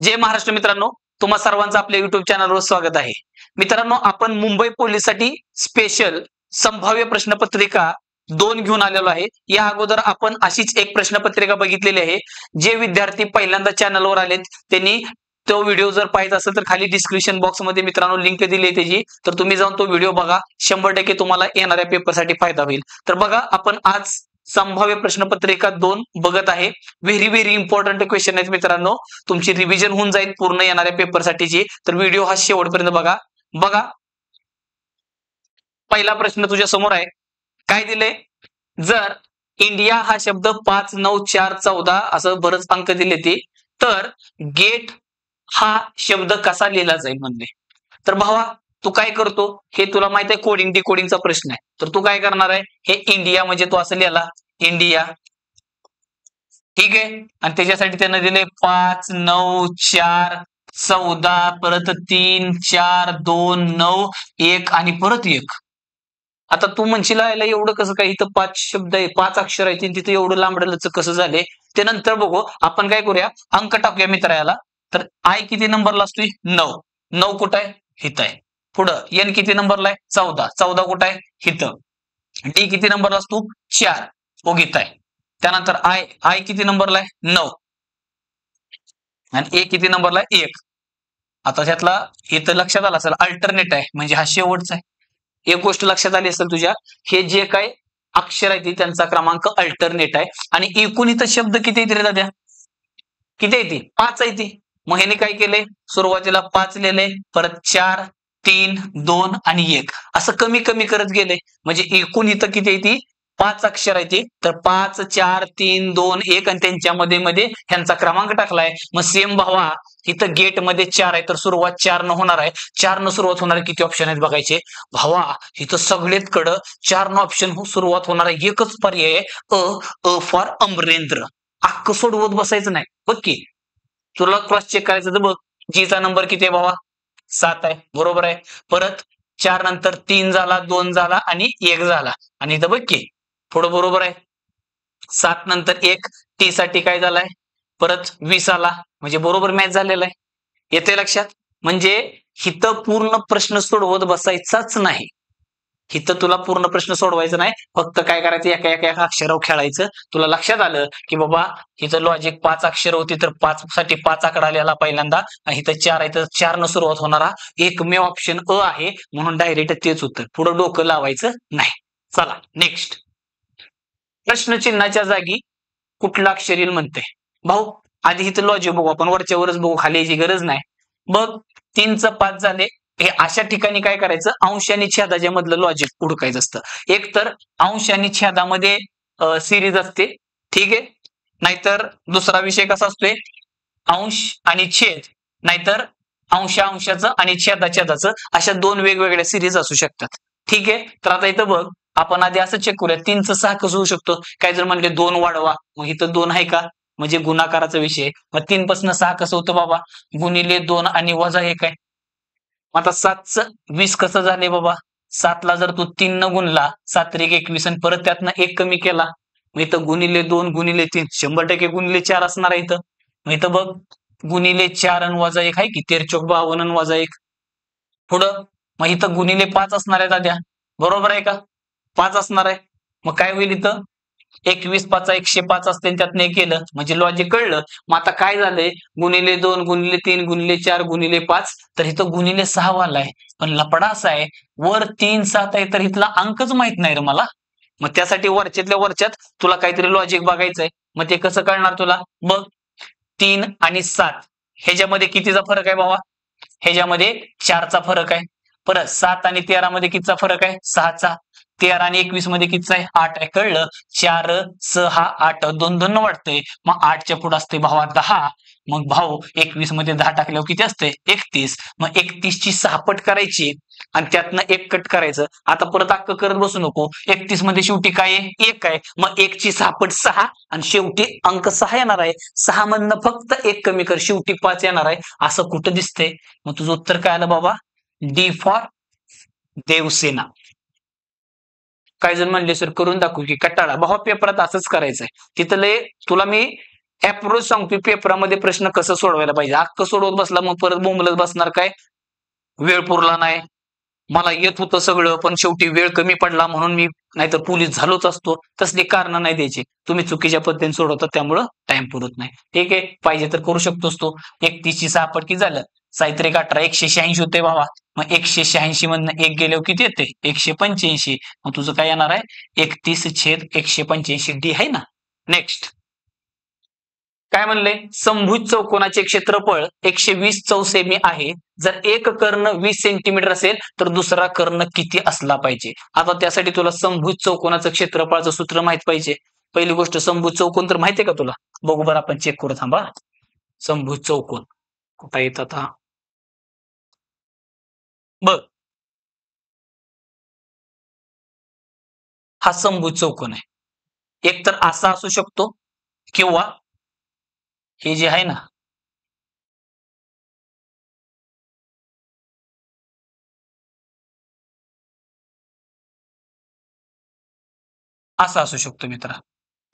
जय महाराष्ट्र मित्रांनो, तुम्हा सर्वांचं आपल्या युट्यूब चॅनलवर स्वागत आहे. मित्रांनो, आपण मुंबई पोलिससाठी स्पेशल संभाव्य प्रश्नपत्रिका 2 घेऊन आलेलो आहे. या अगोदर आपण अशीच एक प्रश्नपत्रिका बघितलेली आहे. जे विद्यार्थी पहिल्यांदा चॅनलवर आलेत त्यांनी तो व्हिडिओ जर पाहायचा असेल तर खाली डिस्क्रिप्शन बॉक्स मध्ये मित्रांनो लिंक दिली आहे त्याची, तर तुम्ही जाऊन तो व्हिडिओ बघा. 100% तुम्हाला येणाऱ्या पेपरसाठी फायदा होईल. तर बघा, आपण आज संभाव्य प्रश्नपत्रिका 2 बघत आहे. व्हेरी व्हेरी इम्पॉर्टंट क्वेश्चन आहेत मित्रांनो. तुमची रिव्हिजन होऊन जाईल पूर्ण येणाऱ्या पेपरसाठीची. तर व्हिडिओ हा शेवटपर्यंत बघा. बघा, पहिला प्रश्न तुझ्या समोर आहे. काय दिले? जर इंडिया हा शब्द 5, 9, 4, 14 असं बरंच अंक दिले ते, तर गेट हा शब्द कसा लिहिला जाईल म्हणले. तर भावा, तू काय करतो हे तुला माहित आहे, कोडिंग डिकोडिंगचा प्रश्न आहे. तर तू काय करणार आहे, हे इंडिया म्हणजे तू असं लिहिला इंडिया, ठीक आहे. आणि त्याच्यासाठी त्यानं दिले 5, 9, 4, 14, परत 3, 4, 2, 9, 1 आणि परत 1. आता तू म्हणशील याला एवढं कसं काय, इथं 5 शब्द आहे, 5 अक्षर आहेत, तिथे एवढं लांबडलच कसं झाले ते नंतर बघू. आपण काय करूया, अंक टाकूया मित्र याला. तर आय किती नंबरला असतोय? 9. 9 कुठं आहे? हिथं आहे. पुढं एन किती नंबरला आहे? 14. 14 कुठं आहे? हिथं. डी किती नंबरला असतो? 4. ओगीत आहे. त्यानंतर आय आय किती नंबरला आहे? 9. आणि ए किती नंबरला आहे? 1. आता त्यातला इथं लक्षात आलं असेल, अल्टरनेट आहे म्हणजे हा शेवटचा आहे. एक गोष्ट लक्षात आली असेल तुझ्या, हे जे काय अक्षर आहे त्यांचा क्रमांक अल्टरनेट आहे. आणि एकूण इथं शब्द किती येते रे दाद्या? किती येते? 5 आहे ती. मग ह्याने काय केले, सुरुवातीला 5 लिहिले, परत 4, 3, 2 आणि 1 असं कमी कमी करत गेले. म्हणजे एकूण इथं किती येते? 5 अक्षर आहे ती. तर 5, 4, 3, 2, 1 आणि त्यांच्या मध्ये मध्ये ह्यांचा क्रमांक टाकलाय. मग सेम भावा, इथं गेट मध्ये 4 आहे तर सुरुवात 4 न होणार आहे. 4 न सुरुवात होणारे किती ऑप्शन आहेत बघायचे भावा. इथं सगळेच कडं 4 न ऑप्शन सुरुवात होणार आहे. एकच पर्याय आहे, अ फॉर अमरेंद्र. अख्ख सोडवत बसायचं नाही. बघ की, तुला क्रॉस चेक करायचं तर बघ, जीचा नंबर किती आहे भावा? 7 आहे. बरोबर आहे. परत 4 नंतर 3 झाला, 2 झाला आणि 1 झाला. आणि इथं बघ की थोडं बरोबर आहे. 7 नंतर 1 टी साठी काय झालाय? परत 20 आला, म्हणजे बरोबर मॅच झालेला आहे. येते लक्षात? म्हणजे हिथं पूर्ण प्रश्न सोडवत बसायचाच नाही. इथं तुला पूर्ण प्रश्न सोडवायचा नाही, फक्त काय करायचं, एका एका एका अक्षरावर खेळायचं. तुला लक्षात आलं की बाबा इथं लॉजिक 5 अक्षर होती, तर 5 साठी 5 आकडा आलेला पहिल्यांदा. आणि इथं 4 आहे तर 4 न सुरुवात होणारा एकमेव ऑप्शन अ आहे, म्हणून डायरेक्ट तेच उत्तर. पुढे डोकं लावायचं नाही. चला नेक्स्ट प्रश्न. चिन्हाच्या जागी कुठला अक्षर येईल म्हणते भाऊ. आधी इथं लॉजिक बघू, आपण वरच्या वरच बघू, खाली यायची गरज नाही. बघ, 3च 5 झाले. हे अशा ठिकाणी काय करायचं, अंश आणि छेदाच्या मधलं लॉजिक हुडकायचं असतं. एक तर अंश आणि छेदामध्ये सिरीज असते, ठीक आहे. नाहीतर दुसरा विषय कसा असतोय, अंश आणि छेद, नाहीतर अंशाचं आणि छेदाचं, अशा 2 वेगवेगळ्या सिरीज असू शकतात. ठीक आहे. तर आता इथं बघ, आपण आधी असं चेक करूया, 3च 6 कसं होऊ शकतो. काय जर म्हणले 2 वाढवा, मग इथं 2 आहे का, म्हणजे गुणाकाराचा विषय. मग 3 पासून 6 कसं होतं बाबा? गुणिले 2 आणि वजा 1 आहे. आता 7च 20 कसं झाले बाबा? 7 ला जर तू 3 न गुणला, 7 त्रिक 21 आणि परत त्यातनं 1 कमी केला, मग इथं गुणिले 2 गुणिले 3 100% गुणिले 4 असणार आहे इथं. मग इथं बघ, गुणिले 4 आणि वजा 1 आहे की, 13 चौक 52 आणि वजा 1. पुढं मग इथं गुणिले 5 असणार आहे दाद्या. बरोबर आहे का? 5 असणार आहे. मग काय होईल इथं? 21 5 105 असते, त्यातनं केलं म्हणजे लॉजिक कळलं. मग आता काय झालंय, गुणिले 2 गुणिले 3 गुणिले 4 गुणिले 5, तर इथं गुणिले 6 वालाय. पण लपडा असा आहे, वर 3 7 आहे तर इथला अंकच माहित नाही रे मला. मग त्यासाठी वरच्यातल्या वरच्यात तुला काहीतरी लॉजिक बघायचंय. मग ते कसं कळणार तुला? बघ, 3 आणि 7 ह्याच्यामध्ये कितीचा फरक आहे बाबा? ह्याच्यामध्ये 4चा फरक आहे. परत 7 आणि 13 मध्ये कितीचा फरक आहे? 6चा. 13 आणि 21 मध्ये कितीचा आहे? 8 आहे. कळलं? 4 6 8 2 2 वाटतंय. मग 8च्या पुढे असते भावा 10. मग भाऊ 21 मध्ये 10 टाकल्यावर किती असते? 31. मग 31 ची 6 पट करायची आणि त्यातनं 1 कट करायचं. आता परत अक्क करत बसू नको. 31 मध्ये शेवटी काय आहे? 1 आहे. मग 1 ची 6 पट 6 आणि शेवटी अंक 6 येणार आहे. 6 मधनं फक्त 1 कमी कर, शेवटी 5 येणार आहे. असं कुठं दिसतंय? मग तुझं उत्तर काय आलं बाबा? D for Devasena. काय जण म्हणले सर करून दाखवू की, कटाळा भावा, पेपरात असंच करायचंय. तिथले तुला मी अप्रोच सांगतोय पेपरामध्ये प्रश्न कसं सोडवायला पाहिजे. अख्खं सोडवत बसला मग परत बोंबलत बसणार काय, वेळ पुरला नाही, मला येत होतं सगळं पण शेवटी वेळ कमी पडला म्हणून मी नाहीतर पोलीस झालोच असतो. तसली कारण नाही द्यायची. तुम्ही चुकीच्या पद्धतीने सोडवता त्यामुळं टाइम पुरत नाही. ठीक आहे, पाहिजे तर करू शकतोस तो. 31ची 6 पटकी झालं. 6×3 = 18 186 होते बाबा. मग 186 मधनं 1 गेल्यावर किती येते 185. मग तुझं काय येणार आहे 31/185 डी आहे ना. नेक्स्ट काय म्हणले, समभुज चौकोनाचे क्षेत्रफळ 120 चौसेमी आहे. जर एक कर्ण 20 सेंटीमीटर असेल तर दुसरा कर्ण किती असला पाहिजे. आता त्यासाठी तुला समभुज चौकोनाचं क्षेत्रफळाचं सूत्र माहित पाहिजे. पहिली गोष्ट समभुज चौकोन तर माहितीये का तुला, बघू बरं आपण चेक करू थांबा. समभुज चौकोन कुठं येतात हा बघ, हा समभुज चौकोन आहे. एक तर असा असू शकतो किंवा हे जे आहे ना असा असू शकतो मित्रा.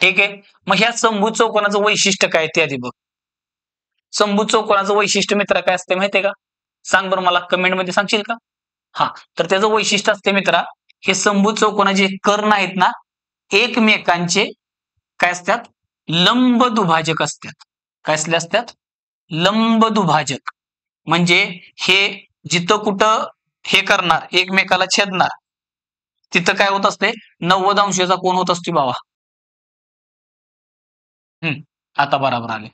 ठीक आहे, मग ह्या समभुज चौकोनाचं वैशिष्ट्य काय ते आधी बघ. समभुज चौकोनाचं वैशिष्ट्य मित्रा काय असते माहितीये का, सांग बरं मला कमेंट मध्ये सांगशील का. हा, तर त्याचं वैशिष्ट्य असते मित्रा, हे समभुज चौकोनाचे कर्ण आहेत ना एकमेकांचे काय असतात, लंब दुभाजक असतात. काय असले असतात, लंब दुभाजक. म्हणजे हे जिथं कुठं हे करणार एकमेकाला छेदणार तिथं काय होत असते 90 अंशाचा कोण होत असतो बाबा. आता बरोबर आले.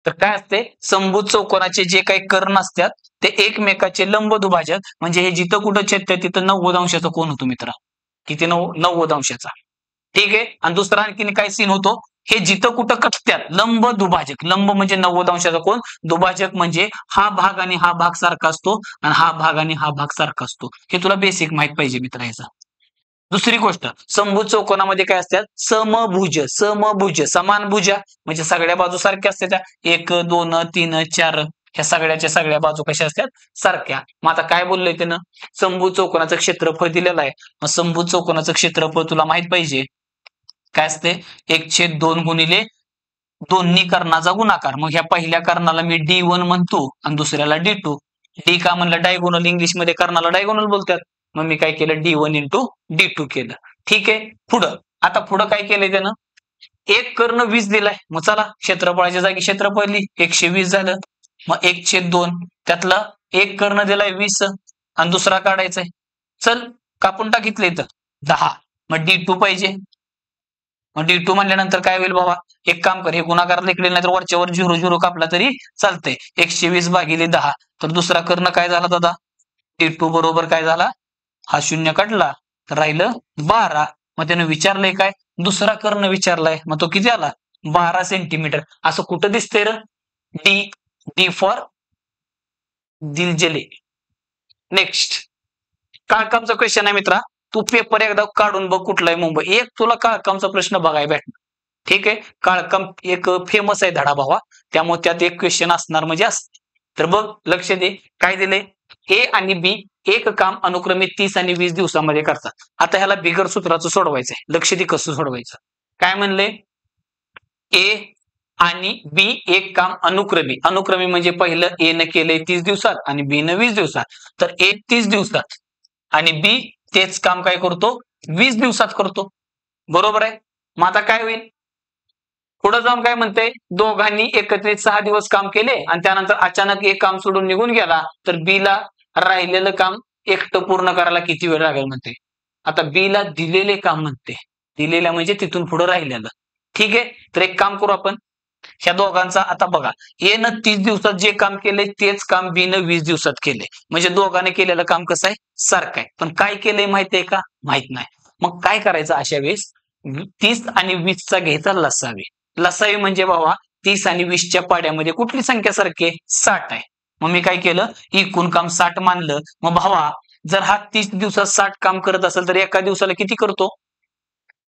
तर काय असते समभुज चौकोनाचे जे काही कर्ण असतात ते एकमेकाचे लंब दुभाजक, म्हणजे हे जिथं कुठं छेदते तिथं 90 अंशाचा कोण होतो मित्रा. किती 90 अंशाचा. ठीक आहे, आणि दुसरा आणखीन काय सीन होतो, हे जिथं कुठं कटत्यात लंब दुभाजक, लंब म्हणजे 90 अंशाचा कोण, दुभाजक म्हणजे हा भाग आणि हा भाग सारखा असतो आणि हा भाग आणि हा भाग सारखा असतो. हे तुला बेसिक माहित पाहिजे मित्र याचा. दुसरी गोष्ट, समभुज चौकोनामध्ये काय असतात, समभुज, समभुज समान भुजा म्हणजे सगळ्या बाजू सारख्या असतात. 1 2 3 4 ह्या सगळ्याच्या सगळ्या बाजू कशा असतात, सारख्या. मग आता काय बोललोय त्यानं, समभुज चौकोनाचं क्षेत्रफळ दिलेलं आहे. मग समभुज चौकोनाचं क्षेत्रफळ तुला माहित पाहिजे काय असते, 1/2 गुणिले दोन्ही कर्णाचा गुणाकार. मग ह्या पहिल्या कर्णाला मी D1 म्हणतो आणि दुसऱ्याला D2. डी का म्हणलं, डायगोनल, इंग्लिश मध्ये कर्णाला डायगोनल बोलतात. मग मी काय केलं D1 इंटू D2 केलं. ठीक आहे, पुढं आता पुढं काय केलंय त्यानं, एक कर्ण 20 दिलाय. मग चला क्षेत्रफळाच्या जागी क्षेत्रफळ लिही, 120 झालं. मग 1/2 त्यातला एक कर्ण दिलाय 20 आणि दुसरा काढायचाय. चल कापून टाकितलं इथं 10. मग D2 पाहिजे. मग D2 म्हणल्यानंतर काय होईल बाबा, एक काम कर, हे गुणाकारात इकडे नाही तर वरच्यावर 0 0 कापला तरी चालतंय. 120/10. तर दुसरा कर्ण काय झाला दादा, D2 बरोबर काय झाला, हा 0 काढला तर राहिलं 12. मग त्यानं विचारलंय काय, दुसरा कर्ण विचारलाय, मग तो किती आला 12 सेंटीमीटर. असं कुठं दिसतंय र, D, D for Diljale. Next काळकामचा क्वेश्चन आहे मित्रा, तू पेपर एकदा काढून बघ कुठलाय मुंबई, एक तुला काळकामचा प्रश्न बघाय भेटणार. ठीक आहे, काळकाम एक फेमस आहे धडा भावा, त्यामुळे त्यात एक क्वेश्चन असणार म्हणजे असते. तर बघ लक्ष दे, काय दिले, ए आणि बी एक काम अनुक्रमे 30 आणि 20 दिवसामध्ये करतात. आता ह्याला बिगर सूत्राचं सोडवायचंय, लक्ष दे कसं सोडवायचं. काय म्हणले, ए आणि बी एक काम अनुक्रमे, अनुक्रमे म्हणजे पहिलं ए न केलंय 30 दिवसात आणि बी न 20 दिवसात. तर ए 30 दिवसात आणि बी तेच काम काय करतो 20 दिवसात करतो. बरोबर आहे. मग आता काय होईल, पुढे जाऊन काय म्हणते, दोघांनी एकत्रित 6 दिवस काम केले आणि त्यानंतर अचानक एक काम सोडून निघून गेला तर बी ला राहिलेलं काम एकटं पूर्ण करायला किती वेळ लागेल म्हणते. आता बी ला दिलेले काम म्हणते, दिलेल्या म्हणजे तिथून पुढे राहिलेलं. ठीक आहे, तर एक काम करू आपण, ह्या दोघांचा आता बघा, ए न 30 दिवसात जे काम केले तेच काम बी न 20 दिवसात केले, म्हणजे दोघांनी केलेलं काम कसं आहे, सारखं आहे. पण काय केलंय माहितीये का, माहित नाही. मग काय करायचं अशा वेळेस, 30 आणि 20 चा घ्यायचा लसावी. लसावी म्हणजे बाबा 30 आणि 20च्या पाड्यामध्ये कुठली संख्या सारखी आहे, 60 आहे. मग मी काय केलं, एकूण काम 60 मानलं. मग भावा जर हा 30 दिवसात 60 काम करत असेल तर एका दिवसाला किती करतो,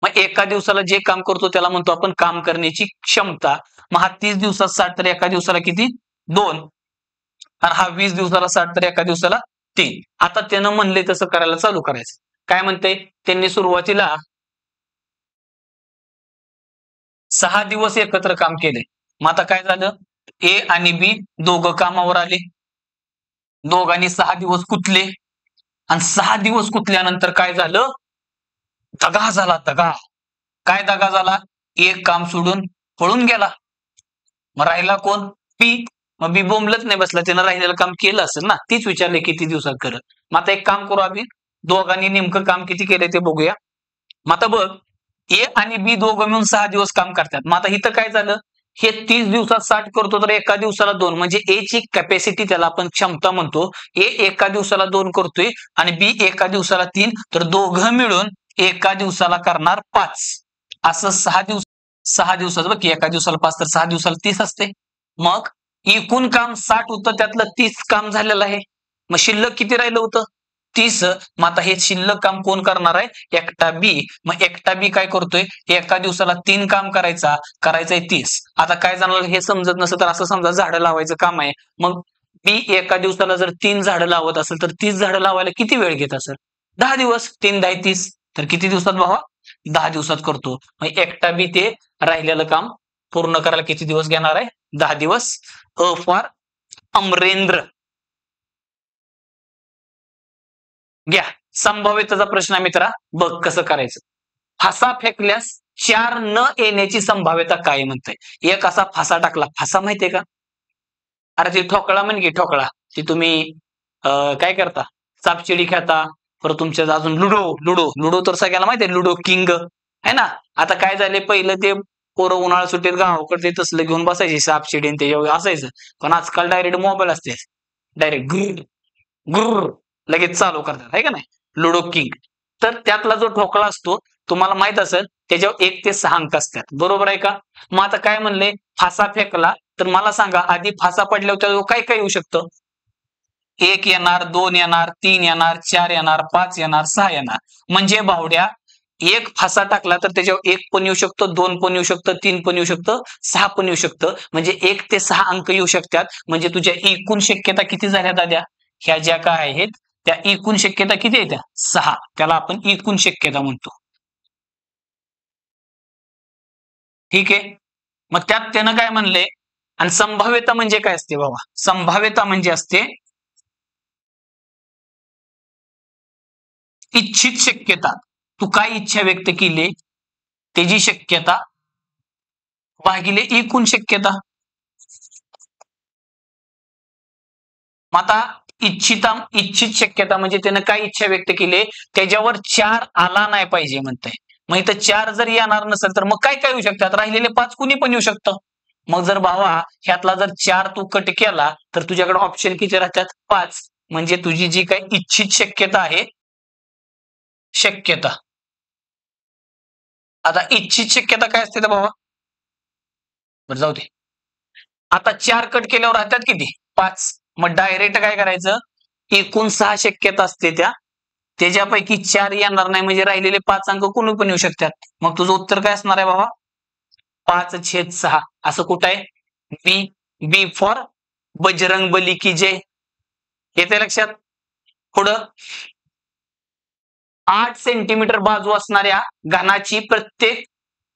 मग एका दिवसाला जे काम करतो त्याला म्हणतो आपण काम करण्याची क्षमता. मग हा 30 दिवसात 60 तर एका दिवसाला किती 2, आणि हा 20 दिवसाला 60 तर एका दिवसाला 3. आता त्यानं म्हणले तसं करायला चालू करायचं. काय म्हणते, त्यांनी सुरुवातीला 6 दिवस एकत्र काम केले. मग आता काय झालं, ए आणि बी दोघं कामावर आले, दोघांनी 6 दिवस कुतले आणि 6 दिवस कुतल्यानंतर काय झालं, दगा झाला दगा. काय दगा झाला, एक काम सोडून पळून गेला. मग राहिला कोण, बी. मग बी बोंबलत नाही बसला, त्यानं राहिलेलं काम केलं असेल ना, तीच विचारले किती दिवसात करत. मग आता एक काम करू आम्ही, दोघांनी नेमकं काम किती केलंय ते बघूया. मग आता बघ, ए आणि बी दोघं मिळून 6 दिवस काम करतात. मग आता इथं काय झालं, हे 30 दिवसात 60 करतो तर एका दिवसाला 2, म्हणजे ए ची कॅपॅसिटी त्याला आपण क्षमता म्हणतो. ए एका दिवसाला 2 करतोय आणि बी एका दिवसाला 3, तर दोघं मिळून एका दिवसाला करणार 5. असं 6 दिवसाचं बघ की, एका दिवसाला 5 तर 6 दिवसाला 30 असते. मग एकूण काम 60 होतं, त्यातलं 30 काम झालेलं आहे. मग शिल्लक किती राहिलं होतं, 30. मग आता हे शिल्लक काम कोण करणार आहे, एकटा बी. मग एकटा बी काय करतोय, एका दिवसाला 3 काम करायचंय 30. आता काय जाणार, हे समजत नसेल तर असं समजा झाडं लावायचं काम आहे. मग बी एका दिवसाला जर 3 झाडं लावत असेल तर 30 झाडं लावायला किती वेळ घेत असेल, 10 दिवस. 3 10 30, तर किती दिवसात भावा, 10 दिवसात करतो. मग एकटा बी ते राहिलेलं काम पूर्ण करायला किती दिवस घेणार आहे, 10 दिवस. A for Amarendra. घ्या संभाव्यतेचा प्रश्न आहे मित्रा, बघ कसं करायचं. फासा फेकल्यास 4 न येण्याची संभाव्यता काय म्हणते. एक असा फासा टाकला, फासा माहितीये का, अरे ती ठोकळा म्हण की ठोकळा, ती तुम्ही काय करता, सापशिडी खेळता, परत तुमच्या अजून लुडो लुडो लुडो तर सगळ्यांना माहिती आहे, लुडो किंग आहे ना. आता काय झाले, पहिलं ते पोरं उन्हाळा सुट्टीत गावाकडे ते तसलं घेऊन बसायचे, सापशिडी ते असायचं. पण आजकाल डायरेक्ट मोबाईल असते, डायरेक्ट गुर गुर लगेच चालू करतात, आहे का नाही, लुडो किंग. तर त्यातला जो ठोकळा असतो, तुम्हाला माहित असेल, त्याच्यावर 1 ते 6 अंक असतात, बरोबर आहे का. मग आता काय म्हणले, फासा फेकला, तर मला सांगा आधी फासा पडल्यावर त्यावर काय काय येऊ शकतं. 1 येणार, 2 येणार, 3 येणार, 4 येणार, 5 येणार, 6 येणार. म्हणजे भावड्या, एक फासा टाकला तर त्याच्यावर 1 पण येऊ शकतं, 2 पण येऊ शकतं, 3 पण येऊ शकतं, 6 पण येऊ शकतं. म्हणजे 1 ते 6 अंक येऊ शकतात. म्हणजे तुझ्या एकूण शक्यता किती झाल्या दाद्या, ह्या ज्या काय आहेत त्या एकूण शक्यता किती आहेत, त्या 6. त्याला आपण एकूण शक्यता म्हणतो. ठीक आहे. मग त्यात त्यानं काय म्हणले, आणि संभाव्यता म्हणजे काय असते बाबा, संभाव्यता म्हणजे असते इच्छित शक्यता. तू काय इच्छा व्यक्त केली त्याची शक्यता भागिले एकूण शक्यता. आता इच्छित शक्यता म्हणजे त्यानं काय इच्छा व्यक्त केली, त्याच्यावर 4 आला नाही पाहिजे म्हणताय. मग इथं 4 जर येणार नसेल तर मग काय काय येऊ शकतात, राहिलेले 5 कुणी पण येऊ शकतं. मग जर भावा ह्यातला जर 4 तू कट केला तर तुझ्याकडे ऑप्शन किती राहतात, 5. म्हणजे तुझी जी काही इच्छित शक्यता आहे, शक्यता. आता इच्छित शक्यता काय असते तर भावा, बरं जाऊ दे. आता 4 कट केल्यावर राहतात किती, 5. मग डायरेक्ट काय करायचं, एकूण 6 शक्यता असते त्याच्यापैकी 4 येणार नाही, म्हणजे राहिलेले 5 अंक कोणी पण येऊ शकतात. मग तुझं उत्तर काय असणार आहे बाबा, 5/6. असं कुठं आहे, बी. बी फॉर बजरंग बली की जय. येते लक्षात. पुढं, 8 सेंटीमीटर बाजू असणाऱ्या घनाची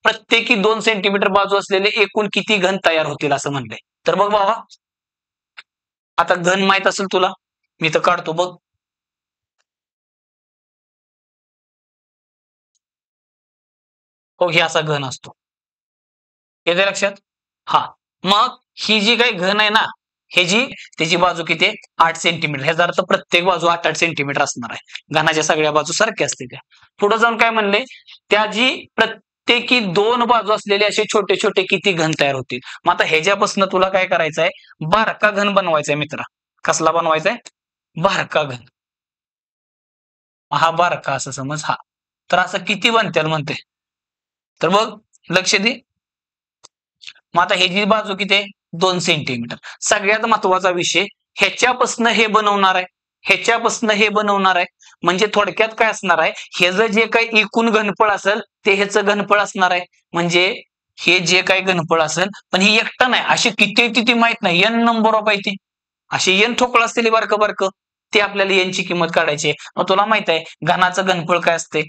प्रत्येकी 2 सेंटीमीटर बाजू असलेले एकूण किती घन तयार होतील असं म्हणलंय. तर बघ बाबा, आता घन माहित असेल तुला, मी तर काढतो बघ. हो, हे असा घन असतो, येते लक्षात. हा, मग ही जी काही घन आहे ना, हे जी त्याची बाजू किती आहे, 8 सेंटीमीटर. ह्याचा अर्थ प्रत्येक बाजू 8-8 सेंटीमीटर असणार आहे. घनाच्या सगळ्या बाजू सारख्या असते त्या. पुढे जाऊन काय म्हणले, त्याची प्रत्येकी 2 बाजू असलेले असे छोटे छोटे किती घन तयार होतील. मग आता ह्याच्यापासून तुला काय करायचं आहे, बारका घन बनवायचा आहे मित्रा. कसला बनवायचा आहे, बारका घन. हा बारका असं समज, हा. तर असं किती बनतील म्हणते, तर मग लक्ष दे. मग आता ह्याची बाजू किती आहे, 2 सेंटीमीटर. सगळ्यात महत्वाचा विषय, ह्याच्यापासून हे बनवणार आहे, ह्याच्यापासून हे बनवणार आहे. म्हणजे थोडक्यात काय असणार आहे, हे जे काही एकूण घनफळ असेल ते ह्याचं घनफळ असणार आहे. म्हणजे हे जे काही घनफळ असेल, पण ही एकटं नाही, अशी किती किती माहित नाही, एन नंबर ऑफ आहे ते. असे एन ठोकळ असतील बारकं बारकं, ते आपल्याला यांची किंमत काढायची आहे. मग तुला माहित आहे घनाचं घनफळ काय असते,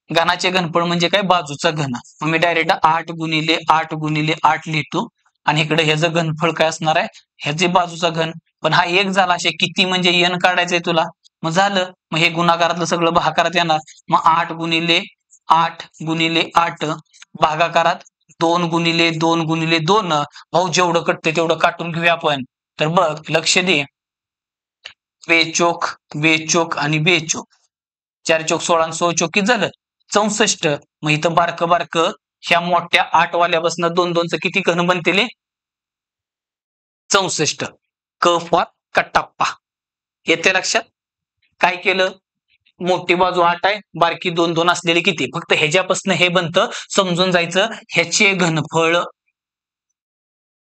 घनाचे घनफळ म्हणजे काय, बाजूचा घन. मग मी डायरेक्ट 8 × 8 × 8 लिहितो आणि इकडे ह्याचं घनफळ काय असणार आहे, ह्याचे बाजूचा घन. पण हा एक झाला, असे किती म्हणजे n काढायचंय तुला. मग झालं, मग हे गुणाकारातलं सगळं भागाकारात येणार. मग 8 × 8 × 8 भागाकारात 2 × 2 × 2. भाऊ जेवढं कटते तेवढं काटून घेऊया आपण. तर बघ लक्ष दे, बेचोक बेचोक आणि बेचोक, 4 चोक 16 आणि 16 चोक किती झालं, 64. मग इथं बारकं बारकं ह्या मोठ्या 8 वाल्यापासून 2 किती घन बनतील, 64. क फॉर कट्टाप्पा. येते लक्षात. काय केलं, मोठी बाजू 8 आहे, बारकी 2 असलेली किती, फक्त ह्याच्यापासून हे बनतं, समजून जायचं. ह्याचे घनफळ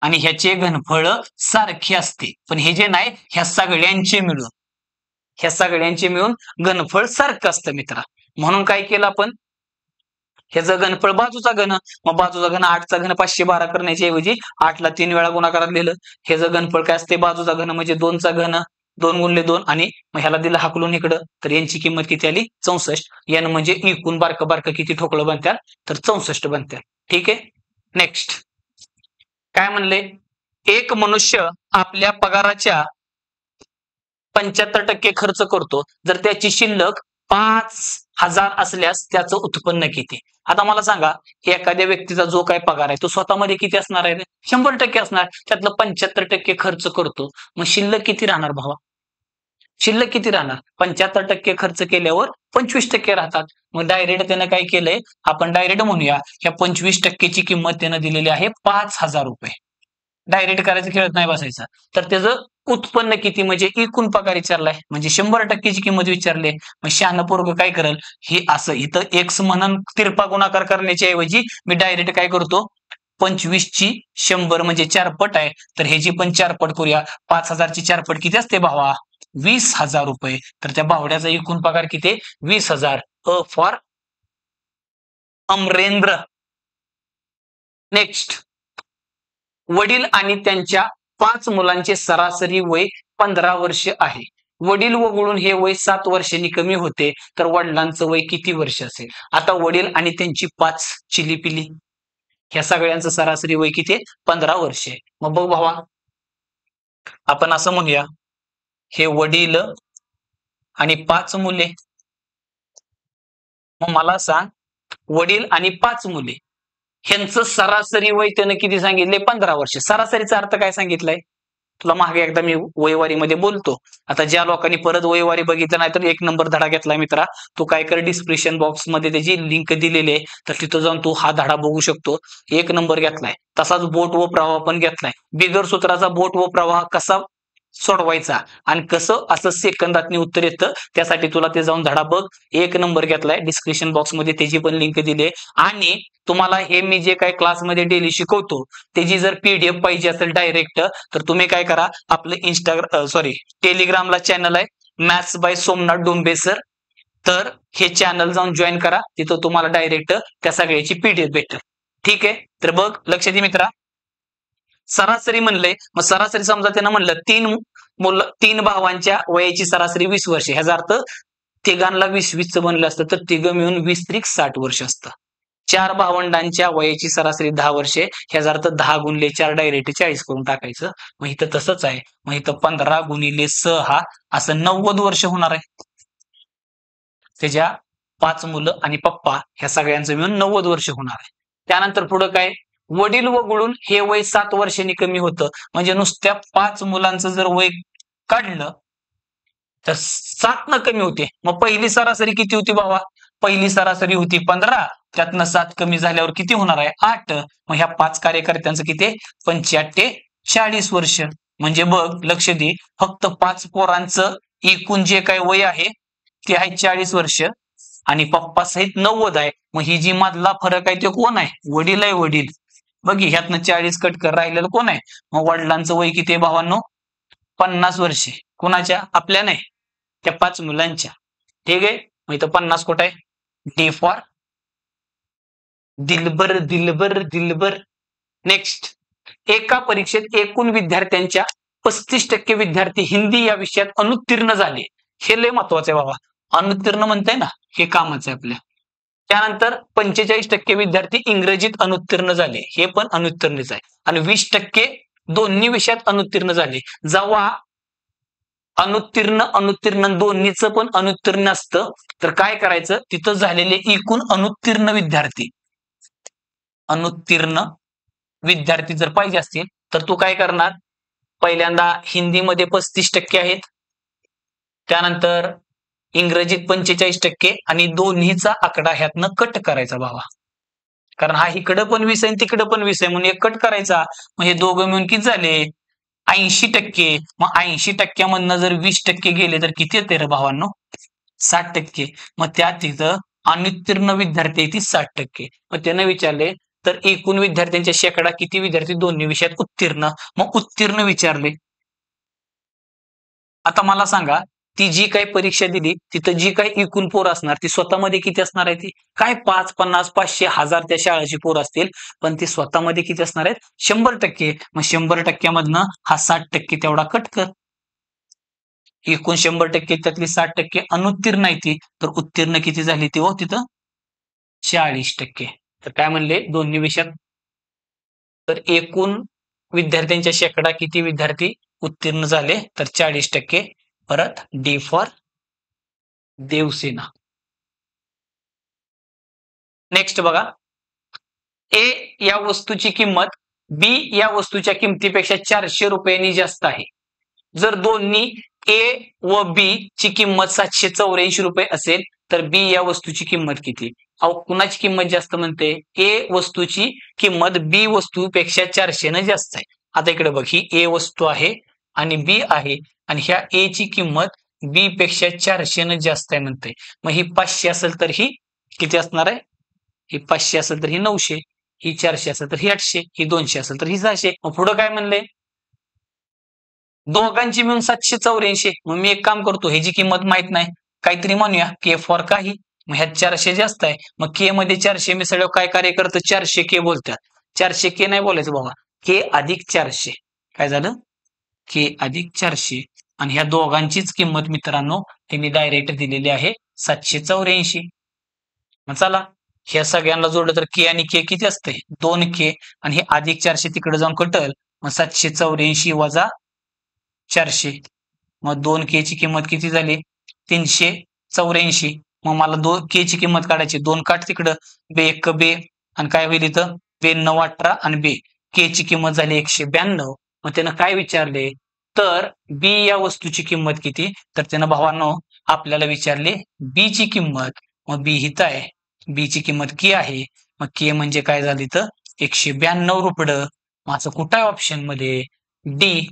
आणि ह्याचे घनफळ सारखे असते, पण हे जे नाही, ह्या सगळ्यांचे मिळून घनफळ सारखं असतं मित्रा. म्हणून काय केलं आपण, ह्याचं घनफळ बाजूचा घन. मग बाजूचा घन 8चा घन 512 करण्याच्या ऐवजी 8ला 3 वेळा गुणाकारात लिहिलं. ह्याचं घनफळ काय असते, बाजूचा घन म्हणजे 2चा घन, 2 × 2 आणि मग ह्याला दिलं हाकलून इकडं, तर यांची किंमत किती आली, 64. n म्हणजे एकूण बारकं बारकं किती ठोकळं बनतात, तर 64 बनतात. ठीक आहे. नेक्स्ट काय म्हणले, एक मनुष्य आपल्या पगाराच्या 75% खर्च करतो, जर त्याची शिल्लक 5,000 असल्यास त्याचं उत्पन्न किती. आता मला सांगा, एखाद्या व्यक्तीचा जो काय पगार आहे तो स्वतःमध्ये किती असणार आहे, 100% असणार. त्यातलं 75% खर्च करतो, मग शिल्लक किती राहणार भावा, शिल्लक किती राहणार, 75% खर्च केल्यावर 25% राहतात. मग डायरेक्ट त्यानं काय केलंय, आपण डायरेक्ट म्हणूया, ह्या 25%ची किंमत त्यानं दिलेली आहे 5,000 रुपये. डायरेक्ट करायचं, खेळत नाही बसायचं. तर त्याचं उत्पन्न किती म्हणजे एकूण पगार विचारलाय, म्हणजे 100%ची किंमत विचारली. मग शहाणं पोरगं काय करेल, हे असं इथं एक्स म्हणून तिरपा गुणाकार करण्याच्या ऐवजी मी डायरेक्ट काय करतो, 25ची 100 म्हणजे 4 पट आहे, तर ह्याची पण 4 पट करूया. 5,000ची 4 पट किती असते भावा, 20,000 रुपये. तर त्या बावड्याचा एकूण पगार किती, 20,000. अ फॉर अमरेंद्र. नेक्स्ट, वडील आणि त्यांच्या 5 मुलांचे सरासरी वय 15 वर्ष आहे. वडील वगळून हे वय 7 वर्षांनी कमी होते, तर वडिलांचं वय किती वर्ष असेल. आता वडील आणि त्यांची 5 चिलीपिली, ह्या सगळ्यांचं सरासरी वय किती, 15 वर्षे. मग बघ भावा, आपण असं म्हणूया, हे वडील आणि 5 मुले. मग मला सांग, वडील आणि 5 मुले ह्यांचं सरासरी वय त्यानं किती सांगितले, 15 वर्ष. सरासरीचा अर्थ काय सांगितलाय तुला मागे एकदा मी वयवारीमध्ये बोलतो. आता ज्या लोकांनी परत वयवारी बघितलं नाही, तर 1 नंबर धडा घेतलाय मित्रा. तू काय कर, डिस्क्रिप्शन बॉक्स मध्ये त्याची लिंक दिलेली आहे, तर तिथं जाऊन तू हा धडा बघू शकतो. 1 नंबर घेतलाय. तसाच बोट व प्रवाह पण घेतलाय. बिगर सूत्राचा बोट व प्रवाह कसा सोडवायचा आणि कसं असं सेकंदातनी उत्तर येतं, त्यासाठी तुला ते जाऊन धडा बघ. 1 नंबर घेतलाय. डिस्क्रिप्शन बॉक्स मध्ये त्याची पण लिंक दिली आहे. आणि तुम्हाला हे मी जे काही क्लासमध्ये डेली शिकवतो, त्याची जर PDF पाहिजे असेल डायरेक्ट, तर तुम्ही काय करा, आपलं टेलिग्रामला चॅनल आहे, maths bye Somnath Dombe sir. तर हे चॅनल जाऊन जॉईन करा, तिथं तुम्हाला डायरेक्ट त्या सगळ्याची PDF भेटेल. ठीक आहे. तर बघ लक्ष दे मित्रा, सरासरी म्हणलंय, मग सरासरी समजा त्यानं म्हणलं 3 भावांच्या वयाची सरासरी 20 वर्ष. ह्याचा अर्थ तिघांना 20-20 बनलं असतं, तर तिघं मिळून 20 त्रिक 60 वर्ष असतं. 4 भावंडांच्या वयाची सरासरी 10 वर्षे. ह्याचा अर्थ 10 × 4 डायरेक्ट 40 करून टाकायचं. मग इथं तसंच आहे. मग इथं 15 × 6 असं 90 वर्ष होणार आहे. त्याच्या 5 मुलं आणि पप्पा ह्या सगळ्यांचं मिळून 90 वर्ष होणार आहे. त्यानंतर पुढं काय, वडील वगळून हे वय 7 वर्षांनी कमी होतं. म्हणजे नुसत्या 5 मुलांचं जर वय काढलं तर 7 न कमी होते. मग पहिली सरासरी किती होती बाबा, पहिली सरासरी होती 15, त्यातनं 7 कमी झाल्यावर किती होणार आहे, 8. मग ह्या 5 कार्यकर्त्यांचं किती, 85 40 वर्ष. म्हणजे बघ लक्ष दे, फक्त 5 पोरांचं एकूण जे काही वय आहे ते आहे 40 वर्ष आणि पप्पा सहित 90 आहे. मग ही जी मधला फरक आहे ते कोण आहे, वडील आहे, वडील. बघ ह्यातनं 40 कट कर, राहिलेलं कोण आहे, मग वडिलांचं वय किती आहे भावांनो, 50 वर्षे. कोणाच्या, आपल्या नाही, त्या 5 मुलांच्या. ठीक आहे. मग इथं 50 कुठं आहे, D for Dilbar Dilbar Dilbar. Next, एका परीक्षेत एकूण विद्यार्थ्यांच्या 35% विद्यार्थी हिंदी या विषयात अनुत्तीर्ण झाले. हे लय महत्वाचं आहे बाबा. अनुत्तीर्ण म्हणताय ना, हे कामाचं आहे आपल्या. त्यानंतर 45% विद्यार्थी इंग्रजीत अनुत्तीर्ण झाले, हे पण अनुत्तीर्णच आहे. आणि 20% दोन्ही विषयात अनुत्तीर्ण झाले. जेव्हा अनुत्तीर्ण दोन्हीचं पण अनुत्तीर्ण असतं तर काय करायचं, तिथं झालेले एकूण अनुत्तीर्ण विद्यार्थी जर पाहिजे असतील तर तू काय करणार, पहिल्यांदा हिंदीमध्ये 35% आहेत, त्यानंतर इंग्रजीत 45% आणि दोन्हीचा आकडा ह्यातनं कट करायचा भावा. कारण हा इकडं पण 20 आहे तिकडं पण 20 आहे म्हणून एक कट करायचा. मग हे दोघं मिळून किती झाले 80%. मग 80%मधनं जर 20% गेले तर किती येते रे भावांनो 60%. मग त्यात तिथं अनुत्तीर्ण विद्यार्थी आहे ती 60%. मग त्यानं विचारले तर एकूण विद्यार्थ्यांच्या शेकडा किती विद्यार्थी दोन्ही विषयात उत्तीर्ण. मग उत्तीर्ण विचारले. आता मला सांगा, ती जी काही परीक्षा दिली तिथं जी काही एकूण पोरं असणार ती स्वतःमध्ये किती असणार आहे, ती काय 5, 50, 500, 1000 त्या शाळेची पोरं असतील, पण ती स्वतःमध्ये किती असणार आहेत 100%. मग 100%मधनं हा 60% तेवढा कट कर. एकूण 100% त्यातली 60% अनुत्तीर्ण आहे ती, तर उत्तीर्ण किती झाली ती हो तिथं 40%. तर काय म्हणले दोन्ही विषयात, तर एकूण विद्यार्थ्यांच्या शेकडा किती विद्यार्थी उत्तीर्ण झाले तर 40%. परत डी फॉर देवसेना. नेक्स्ट बघा, ए या वस्तूची किंमत बी या वस्तूच्या किमतीपेक्षा 400 रुपयांनी जास्त आहे. जर दोन्ही ए व बी ची किंमत 784 रुपये असेल तर बी या वस्तूची किंमत किती. अहो कुणाची किंमत जास्त म्हणते, ए वस्तूची किंमत बी वस्तूपेक्षा 400 न जास्त आहे. आता इकडे बघ, ही ए वस्तू आहे आणि बी आहे आणि ह्या ए ची किंमत बी पेक्षा 400 न जास्त आहे म्हणते. मग ही 500 असेल तर ही किती असणार आहे, ही 500 असेल तर ही 900, ही 400 असेल तर ही 800, ही 200 असेल तर ही 600. मग पुढे काय म्हणले, दोघांची मिळून 784. मग मी एक काम करतो, ह्याची किंमत माहित नाही, काहीतरी म्हणूया के फॉर काही. मग ह्यात 400 जास्त आहे, मग के मध्ये 400 मिसळल्यावर काय कार्य करतं 400 के बोलतात. 400 के नाही बोलायचं बाबा, के अधिक 400. काय झालं, के अधिक 400. आणि ह्या दोघांचीच किंमत मित्रांनो त्यांनी डायरेक्ट दिलेली आहे 784. मग चला ह्या सगळ्यांना जोडलं तर के आणि के किती असते 2K आणि हे अधिक 400 तिकडे जाऊन कटल. मग 784 वजा 400, मग 2K ची किंमत किती झाली 384. मग मला 2K ची किंमत काढायची, 2 काट तिकडं, बे एक बे आणि काय होईल इथं 9218 आणि बे के ची किंमत झाली 192. मग त्यानं काय विचारले, तर बी या वस्तूची किंमत किती, तर त्यानं भावांनो आपल्याला विचारले बी ची किंमत. मग बी हित आहे, बी ची किंमत के आहे, मग के म्हणजे काय झाली तर 192 रुपये. माझं कुठं आहे ऑप्शन मध्ये डी.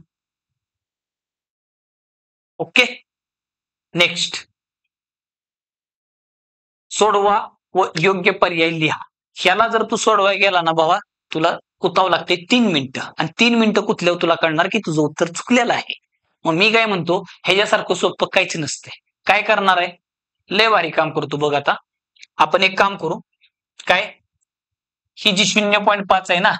ओके, नेक्स्ट सोडवा व योग्य पर्याय लिहा. ह्याला जर तू सोडवाय गेला ना बाबा, तुला कुतावं लागते 3 मिनिटं आणि 3 मिनिटं कुतल्यावर तुला कळणार की तुझं उत्तर चुकलेलं आहे. मग मी काय म्हणतो, ह्याच्यासारखं सोपं काहीच नसते. काय करणार आहे, लय भारी काम करतो बघ. आता आपण एक काम करू, काय ही जी 0.5 आहे ना,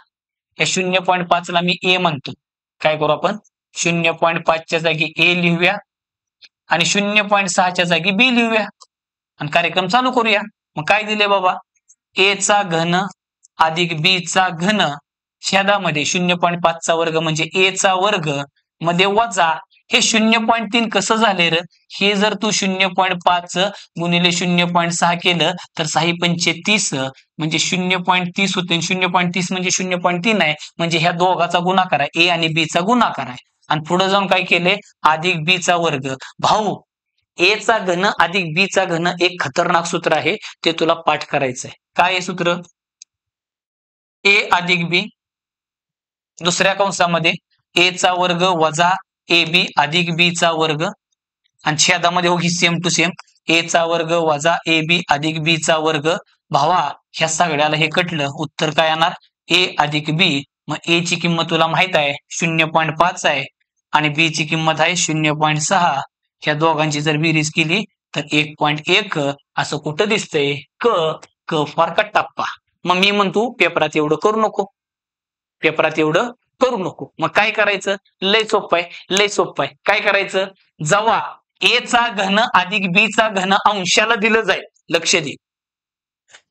या 0.5 ला मी ए म्हणतो. काय करू आपण 0.5 च्या जागी ए लिहूया आणि 0.6 च्या जागी बी लिहूया आणि कार्यक्रम चालू करूया. मग काय दिले बाबा, ए चा घन अधिक बी चा घन छेदामध्ये 0.5 चा वर्ग म्हणजे ए चा वर्ग मध्ये वजा हे 0.3 कसं झाले रे, हे जर तू 0.5 गुणिले 0.6 केलं तर 6 पंचे 30 म्हणजे 0.30 होते. 0.30 म्हणजे 0.3 आहे, म्हणजे ह्या दोघाचा गुणाकार आहे, ए आणि बी चा गुणाकार आहे. आणि पुढे जाऊन काय केले, अधिक बी चा वर्ग. भाऊ ए चा घन अधिक बी चा घन एक खतरनाक सूत्र आहे, ते तुला पाठ करायचंय. काय आहे सूत्र, ए अधिक बी दुसऱ्या कंसामध्ये ए चा वर्ग वजा ए बी अधिक बी चा वर्ग आणि छेदामध्ये हो ही सेम टू सेम ए चा वर्ग वजा ए बी अधिक बी चा वर्ग. भावा ह्या सगळ्याला हे कटलं, उत्तर काय येणार ए अधिक बी. मग ए ची किंमत तुला माहित आहे 0.5 आहे आणि बी ची किंमत आहे 0.6. ह्या दोघांची जर बेरीज केली तर 1.1 असं कुठं दिसतंय, क क फॉर कट्टाप्पा. मग मी म्हणतो पेपरात एवढं करू नको, पेपरात एवढं करू नको. मग काय करायचं, लय सोपं आहे, लय सोपं आहे. काय करायचं, जेव्हा ए चा घन अधिक बी चा घन अंशाला दिलं जाईल, लक्ष दे,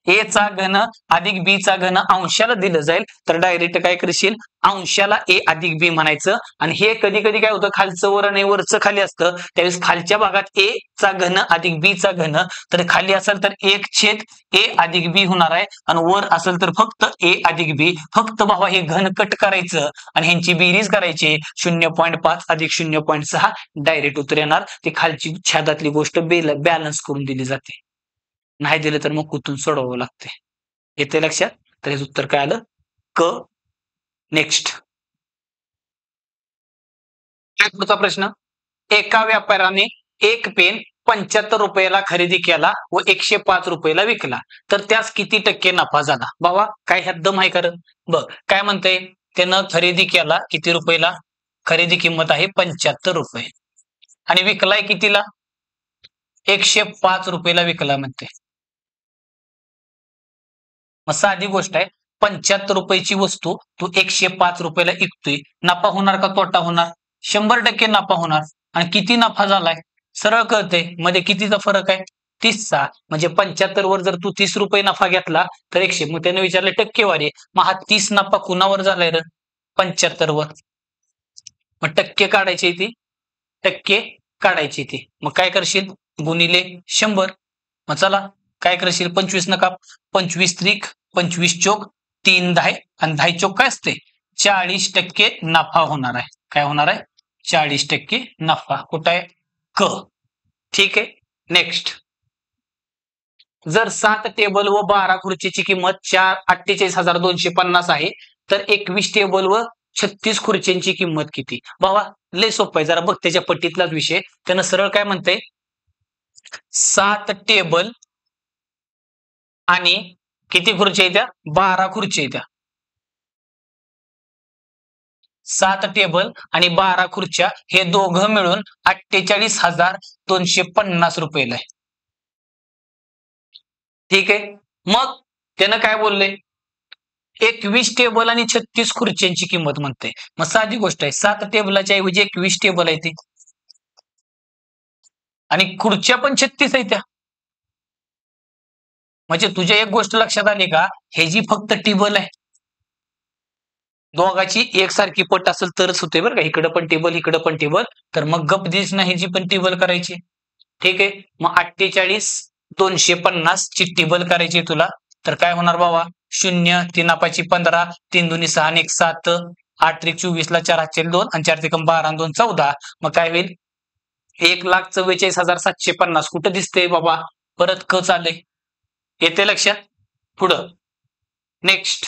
ए चा घन अधिक बी चा घन अंशाला दिलं जाईल तर डायरेक्ट काय करशील, अंशाला ए अधिक बी म्हणायचं. आणि हे कधी कधी काय होतं, खालचं वर आणि वरचं खाली असतं, त्यावेळेस खालच्या भागात ए चा घन अधिक बी चा घन, तर खाली असेल तर 1 ए अधिक बी होणार आहे, आणि वर असेल तर फक्त ए अधिक बी. फक्त भावा हे घन कट करायचं आणि ह्यांची बेरीज करायची, 0.5 अधिक 0.6 डायरेक्ट उत्तर येणार. ती खालची छेदातली गोष्ट बॅलन्स करून दिली जाते. नाही दिलं तर मग कुठून सोडवावं लागते. येते लक्षात? तर याचं उत्तर काय आलं, क. नेक्स्ट, पुढचा प्रश्न. एका व्यापाऱ्याने एक पेन 75 रुपयाला खरेदी केला व 105 रुपयाला विकला, तर त्यास किती टक्के नफा झाला? बाबा काय ह्यात दम आहे कारण बघ काय म्हणतंय, त्यानं खरेदी केला किती रुपयाला, खरेदी किंमत आहे 75 रुपये, आणि विकलाय कितीला, 105 रुपयाला विकला म्हणते. मग साधी गोष्ट आहे, 75 रुपयाची वस्तू तू 105 रुपयाला विकतोय, नफा होणार का तोटा होणार? 100% नफा होणार. आणि किती नफा झालाय सरळ कळते, मध्ये कितीचा फरक आहे, 30चा. म्हणजे 75 वर जर तू 30 रुपये नफा घेतला तर 100. मग त्याने विचारले टक्केवारी, मग हा 30 नफा कुणावर झालाय रे, 75 वर. मग टक्के काढायची ती, टक्के काढायची ती. मग काय करशील, गुणिले 100. मग चला काय करशील, 25 नका, 25 त्रिक 25 चोक 3 10 आणि 10 चोक काय असते, 40% नफा होणार आहे. काय होणार आहे, 40% नफा. कुठं आहे, क. ठीक आहे. नेक्स्ट, जर 7 टेबल व 12 खुर्चीची किंमत 48,250 आहे, तर 21 टेबल व 36 खुर्च्यांची किंमत किती? बाबा लय सोपं आहे, जरा बघ त्याच्या पट्टीतलाच विषय. त्यानं सरळ काय म्हणते, 7 टेबल आणि किती खुर्च्या येत्या, 12 खुर्च्या येत्या. 7 टेबल आणि 12 खुर्च्या हे दोघं मिळून 48,250 रुपयाला आहे. ठीक आहे. मग त्यानं काय बोलले, 21 टेबल आणि 36 खुर्च्यांची किंमत म्हणते. मग साधी गोष्ट आहे, 7 टेबलाच्या ऐवजी 21 टेबल आहे ते, आणि खुर्च्या पण 36 आहे त्या. म्हणजे तुझ्या एक गोष्ट लक्षात आली का, हे जी फक्त टेबल आहे, दोघाची एकसारखी पट असेल तरच होते बरं का, इकडं पण टेबल इकडं पण टेबल, तर मग गप दिस नाही जी पण टेबल करायची. ठीक आहे. मग 48,250 ची टेबल करायची तुला, तर काय होणार बाबा, 0 3 5 15 3 2 6 आणि 1 7 8 3 24 ला 4 हातचे 2 आणि 4 3 12 आणि 2 14. मग काय होईल, 1,44,750. कुठं दिसते बाबा, परत क चालले. येते लक्षात? पुढं नेक्स्ट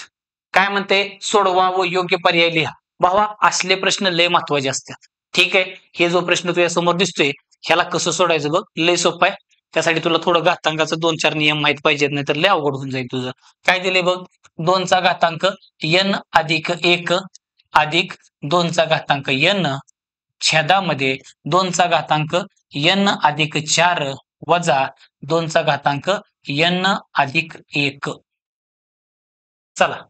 काय म्हणते, सोडवा व योग्य पर्याय लिहा. भावा असले प्रश्न लय महत्वाचे असतात. ठीक आहे. हे जो प्रश्न तुझ्या समोर दिसतोय, ह्याला कसं सोडायचं बघ, लय सोपं आहे. त्यासाठी तुला थोडं घातांकाचं 2-4 नियम माहित पाहिजेत, नाही तर लय अवघड होऊन जाईल तुझं. काय दिले बघ, 2 चा घातांक n अधिक 1 अधिक 2 चा घातांक n छेदामध्ये 2 चा घातांक n अधिक 4 वजा 2 चा घातांक n अधिक 1. चला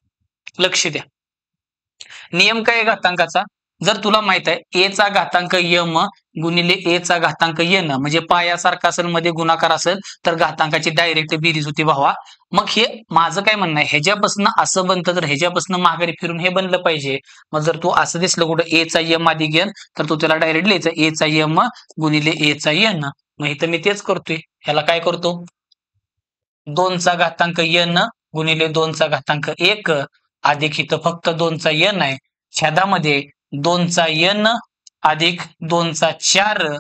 लक्ष द्या, नियम काय घातांकाचा, जर तुला माहित आहे ए चा घातांक यम गुणिले ए चा घातांक n, म्हणजे पायासारखा असेल मध्ये गुणाकार असेल तर घातांकाची डायरेक्ट बेरीज होती भावा. मग हे माझं काय म्हणणं आहे, ह्याच्यापासून असं बनतं तर ह्याच्यापासून माघारी फिरून हे बनलं पाहिजे. मग जर तू असं दिसलं कुठं ए चा यम अधिक n, तर तू त्याला डायरेक्ट लिहायचं ए चा यम गुणिले ए चा n. मग इथं मी तेच करतोय, ह्याला काय करतो, 2 चा घातांक n गुणिले 2 चा घातांक 1 अधिक इथं फक्त 2 चा n आहे, छेदामध्ये 2 चा n अधिक 2 चा 4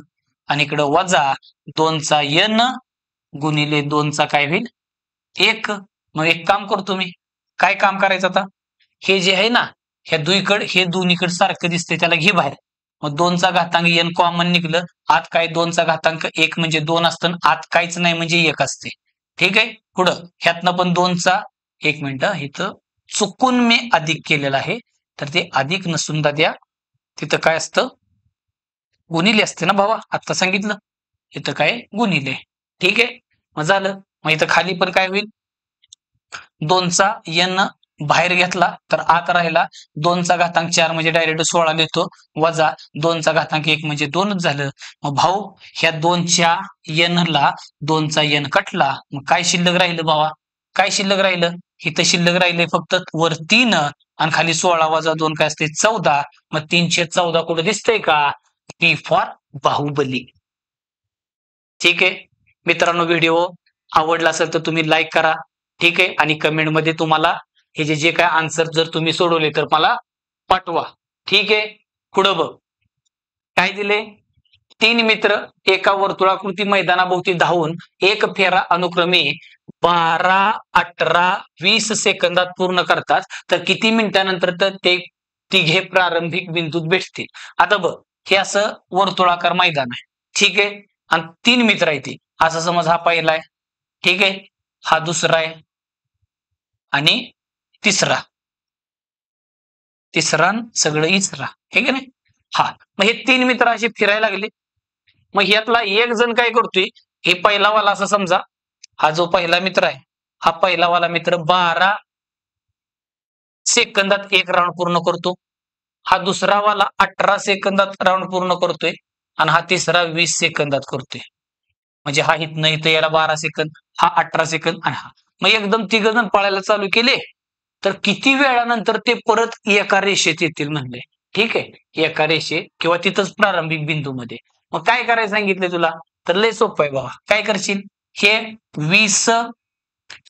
आणि इकडं वजा 2 चा n गुणिले 2 चा काय होईल 1. मग एक काम करतो मी, काय काम करायचं आता, हे जे आहे ना, ह्या दुईकडे हे दोन्हीकडे सारखं दिसतंय त्याला घे बाहेर. मग 2 चा घातांक n कॉमन निघलं, आत काय 2 चा घातांक 1 म्हणजे 2 असतं, आत काहीच नाही म्हणजे 1 असते. ठीक आहे. पुढं ह्यातनं पण 2 चा, एक मिनिट इथं चुकून मी अधिक केलेलं आहे, तर ते अधिक नसून द्या, तिथं काय असतं गुणिले असते ना भावा, आता सांगितलं, इथं काय गुणिले. ठीक आहे. मग झालं. मग इथं खाली पण काय होईल, 2 चा n बाहेर घेतला तर आत राहिला, 2 चा घातांक 4 म्हणजे डायरेक्ट 16 लिहितो, वजा 2 चा घातांक 1 म्हणजे 2च झालं. मग भाऊ ह्या 2 च्या n ला 2 चा n कटला, मग काय शिल्लक राहिलं भावा, काय शिल्लक राहिलं? इथं शिल्लक राहिले फक्त वर 3 आणि खाली 16 वजा 2 काय असते 14. मग 314 कुठे दिसतंय का? बी फॉर बाहुबली. ठीक आहे मित्रांनो, व्हिडिओ आवडला असेल तर तुम्ही लाईक करा. ठीक आहे, आणि कमेंटमध्ये तुम्हाला हे जे जे काय आन्सर जर तुम्ही सोडवले तर मला पाठवा. ठीक आहे, पुढं बघ काय दिले. 3 मित्र एका वर्तुळाकृती मैदानाभोवती धावून एक फेरा अनुक्रमे 12, 18, 20 सेकंदात पूर्ण करतात, तर किती मिनिटानंतर तर ते तिघे प्रारंभिक बिंदूत भेटतील. आता बघ, हे असं वर्तुळाकार मैदान आहे. ठीक आहे, आणि 3 मित्र आहेत ते. असा समज हा पहिला आहे. ठीक आहे, हा दुसरा आहे आणि तिसरा. तिसरा सगळं इचरा. ठीक आहे ना. हा, मग हे 3 मित्र असे फिरायला लागले. मग यातला एक जण काय करतोय, हे पहिला वाला असं समजा, हा जो पहिला मित्र आहे, हा पहिला वाला मित्र 12 सेकंदात एक राऊंड पूर्ण करतो. हा दुसरा वाला 18 सेकंदात राऊंड पूर्ण करतोय आणि हा तिसरा 20 सेकंदात करतोय. म्हणजे हा इथनं इथं याला 12 सेकंद, हा 18 सेकंद आणि हा. मग एकदम तिघ जण पळायला चालू केले तर किती वेळानंतर ते परत एका रेषेत येतील म्हणले. ठीक आहे, एका रेषे किंवा तिथंच प्रारंभिक बिंदूमध्ये. मग काय करायला सांगितले तुला, तर लय सोपं आहे बाबा. काय करशील, हे 20,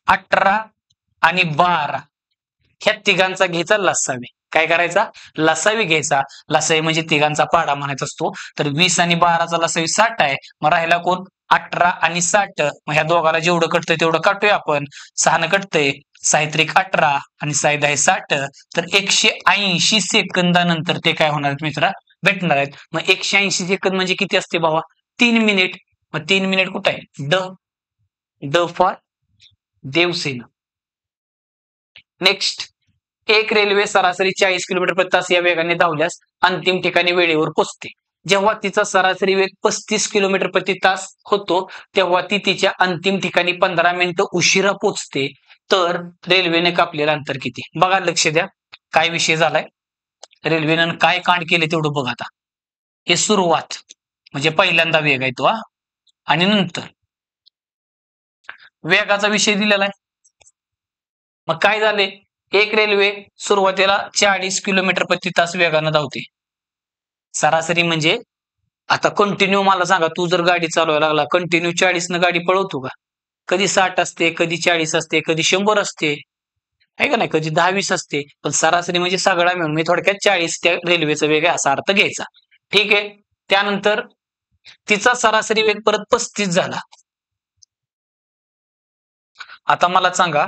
18 आणि 12 ह्या तिघांचा घ्यायचा लसावी. काय करायचा, लसावी घ्यायचा. लसावी म्हणजे तिघांचा पाडा म्हणायचा असतो. तर 20 आणि 12चा लसावी 60 आहे. मग राहिला कोण, 18 आणि 60. मग ह्या दोघाला जेवढं कटतंय तेवढं काटूया आपण. 6 कटतंय, 6 18 आणि 6 आहे 60. तर 180 सेकंदानंतर ते काय होणार आहेत मित्रा, भेटणार आहेत. मग 180 सेकंद म्हणजे किती असते बाबा, 3 मिनिट. मग 3 मिनिट कुठे आहे, ड ड फॉर देवसेना. नेक्स्ट, एक रेल्वे सरासरी 40 किलोमीटर प्रति तास या वेगाने धावल्यास अंतिम ठिकाणी वेळेवर पोहोचते. जेव्हा तिचा सरासरी वेग 35 किलोमीटर प्रति तास होतो तेव्हा ती तिच्या अंतिम ठिकाणी 15 मिनिटं उशिरा पोहोचते. तर रेल्वेने कापलेलं अंतर किती? बघा, लक्ष द्या, काय विषय झालाय. रेल्वेनं काय कांड केले तेवढं बघा. आता हे सुरुवात म्हणजे पहिल्यांदा वेग आहे तो, आणि नंतर वेगाचा विषय दिलेला आहे. मग काय झाले, एक रेल्वे सुरुवातीला 40 किलोमीटर प्रति तास वेगानं धावते सरासरी. म्हणजे आता कंटिन्यू मला सांगा, तू जर गाडी चालवायला लागला कंटिन्यू 40 न गाडी पळवतो का? कधी 60 असते, कधी 40 असते, कधी 100 असते, आहे का नाही, कधी 10-20 असते. पण सरासरी म्हणजे सगळा मिळून मी थोडक्यात 40 त्या रेल्वेचा वेग आहे असा अर्थ घ्यायचा. ठीक आहे, त्यानंतर तिचा सरासरी वेग परत 35 झाला. आता मला सांगा,